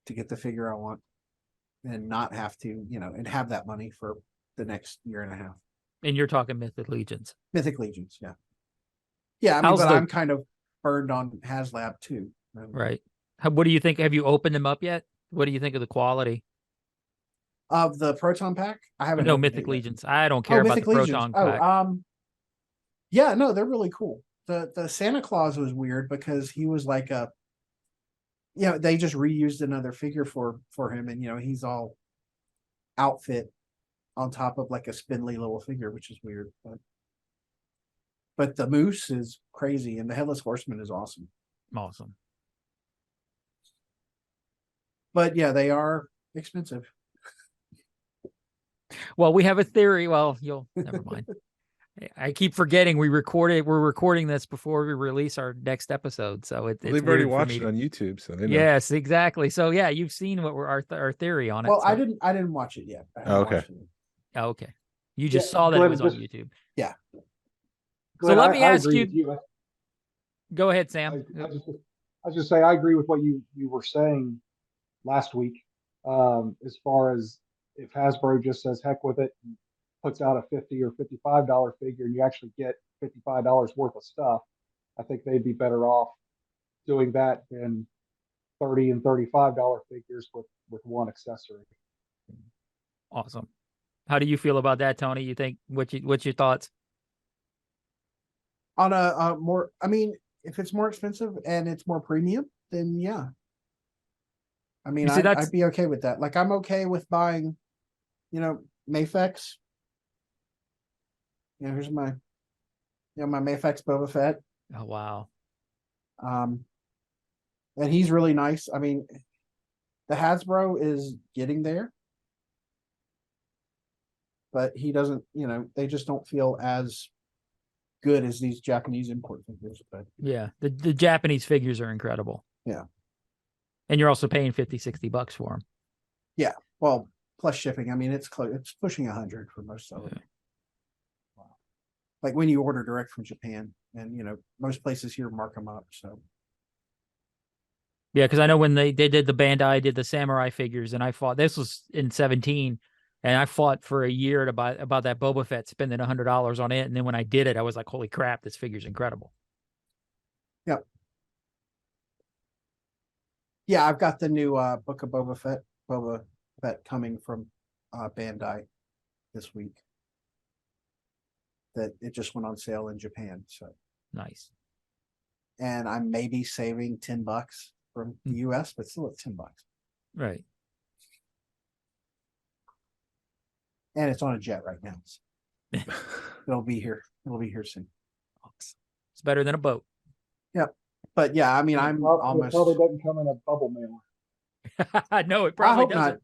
to get the figure I want and not have to, and have that money for the next year and a half. And you're talking Mythic Legions. Mythic Legions, yeah. Yeah, I mean, but I'm kind of burned on HasLab too. Right. What do you think? Have you opened them up yet? What do you think of the quality of the Proton Pack? I haven't. No, Mythic Legions. I don't care about the Proton Pack. Yeah, no, they're really cool. The Santa Claus was weird because he was like they just reused another figure for him, and he's all outfit on top of like a spindly little figure, which is weird. But the moose is crazy, and the Headless Horseman is awesome. Awesome. But yeah, they are expensive. Well, we have a theory. Well, never mind. I keep forgetting we're recording this before we release our next episode. So it's they've already watched it on YouTube, so they know. Yes, exactly. So yeah, you've seen what our theory on it. Well, so. I didn't watch it yet. Okay. Okay. You just Yeah, saw that it Glenn, was on just- YouTube. Yeah. Glenn, let me I ask agree you- with you. Go ahead, Sam. I was just say I agree with what you were saying last week. As far as if Hasbro just says heck with it and puts out a $50 or $55 figure, and you actually get $55 worth of stuff, I think they'd be better off doing that than $30 and $35 figures with one accessory. Awesome. How do you feel about that, Tony? You think what's your thoughts? On a more, I mean, if it's more expensive and it's more premium, then yeah. I mean, You see, I'd be okay with that. Like, I'm okay with buying, Mafex. Here's my, my Mafex Boba Fett. Oh wow. And he's really nice. I mean, the Hasbro is getting there, but he doesn't, they just don't feel as good as these Japanese import figures. But Yeah, the Japanese figures are incredible. Yeah. And you're also paying $50-$60 for them. yeah, well, plus shipping. I mean, it's close. It's pushing 100 for most of them. Wow. Like when you order direct from Japan, and most places here mark them up. So Yeah, because I know when they did the Bandai did the samurai figures, and I fought. This was in 17, and I fought for a year to buy about that Boba Fett, spending $100 on it. And then when I did it, I was like, "Holy crap, this figure's incredible!" Yep. Yeah, I've got the new Book of Boba Fett coming from Bandai this week. That it just went on sale in Japan. So Nice. and I'm maybe saving $10 from the US, but still at $10. Right. And it's on a jet right now. So it'll be here. It'll be here soon. It's better than a boat. Yep. But yeah, I mean, I'm It almost. probably doesn't come in a bubble mailer. No, it I probably hope not. doesn't.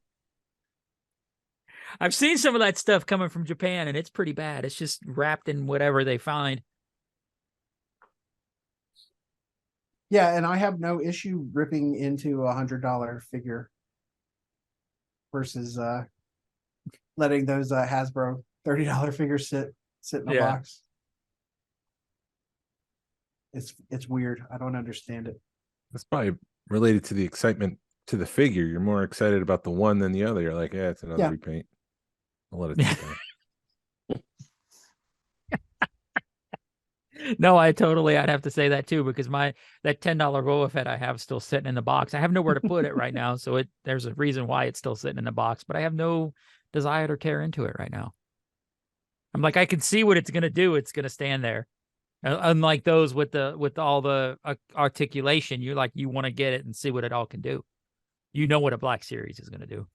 I've seen some of that stuff coming from Japan, and it's pretty bad. It's just wrapped in whatever they find. Yeah, and I have no issue ripping into $100 figure versus letting those Hasbro $30 figures sit in a Yeah. box. It's weird. I don't understand it. That's probably related to the excitement to the figure. You're more excited about the one than the other. You're like, yeah, it's another Yeah. repaint. I'll let it sit there. No, I'd have to say that too, because that $10 Boba Fett I have still sitting in the box. I have nowhere to put it right now, so there's a reason why it's still sitting in the box, but I have no desire to tear into it right now. I'm like, I can see what it's gonna do. It's gonna stand there. Unlike those with all the articulation, you want to get it and see what it all can do. You know what a Black Series is gonna do.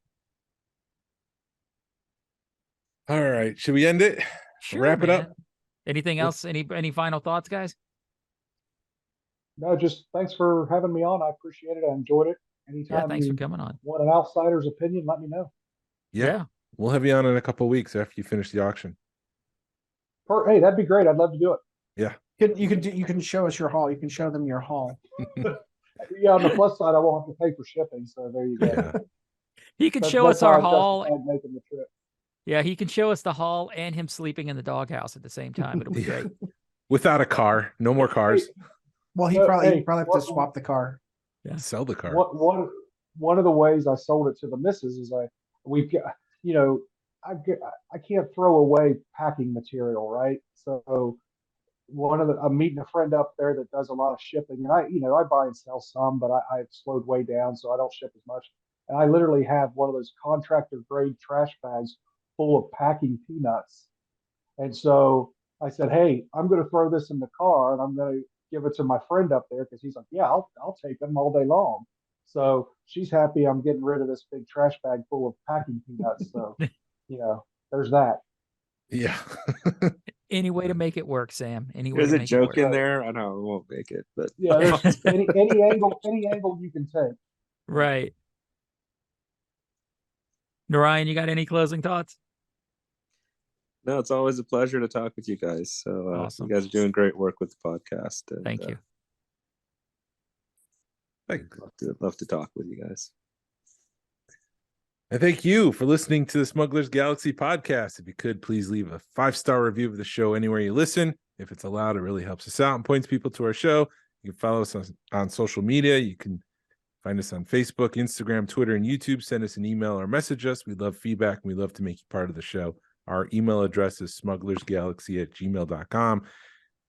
All right. Should we end it? Sure, Wrap it man. up? Anything else? Any final thoughts, guys? No, just thanks for having me on. I appreciate it. I enjoyed it. Anytime Yeah, thanks you for coming on. want an outsider's opinion, let me know. Yeah. We'll have you on in a couple of weeks after you finish the auction. Hey, that'd be great. I'd love to do it. Yeah. You can show us your haul. You can show them your haul. Yeah, on the plus side, I won't have to pay for shipping. So there you go. Yeah. He can That's- show that's us our how I haul. justified making the trip. Yeah, he can show us the haul and him sleeping in the doghouse at the same time. It'll be great. Without a car. No more cars. Well, he Hey, probably hey, have to swap the car. Yeah. Sell the car. One of the ways I sold it to the missus is we've got, I can't throw away packing material, right? So I'm meeting a friend up there that does a lot of shipping, and I buy and sell some, but I've slowed way down, so I don't ship as much. And I literally have one of those contractor grade trash bags full of packing peanuts. And so I said, hey, I'm going to throw this in the car, and I'm going to give it to my friend up there, because he's like, yeah, I'll take them all day long. So she's happy I'm getting rid of this big trash bag full of packing peanuts. So, there's that. Yeah. Any way to make it work, Sam. Any way There's to a make joke it in work. there. I know it won't make it, but Yeah, there's any angle you can take. Right. Narayan, you got any closing thoughts? no, it's always a pleasure to talk with you guys. So Awesome. you guys are doing great work with the podcast. And, Thank you. Thanks. love to talk with you guys. And thank you for listening to the Smugglers Galaxy podcast. If you could, please leave a 5-star review of the show anywhere you listen. If it's allowed, it really helps us out and points people to our show. You can follow us on social media. You can find us on Facebook, Instagram, Twitter, and YouTube. Send us an email or message us. We love feedback, and we love to make you part of the show. Our email address is smugglersgalaxy@gmail.com.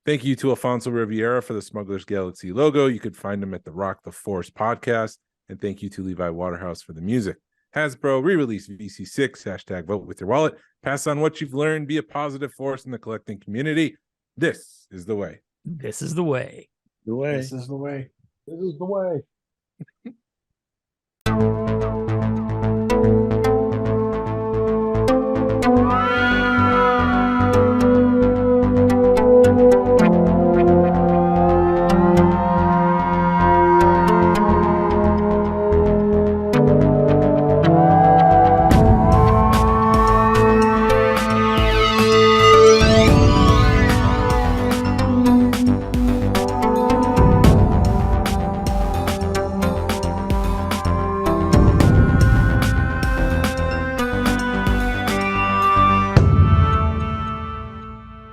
Thank you to Alfonso Riviera for the Smugglers Galaxy logo. You could find him at the Rock the Force podcast. And thank you to Levi Waterhouse for the music. Hasbro re-release VC6, hashtag vote with your wallet. Pass on what you've learned. Be a positive force in the collecting community. This is the way. This is the way. The way. This is the way. This is the way.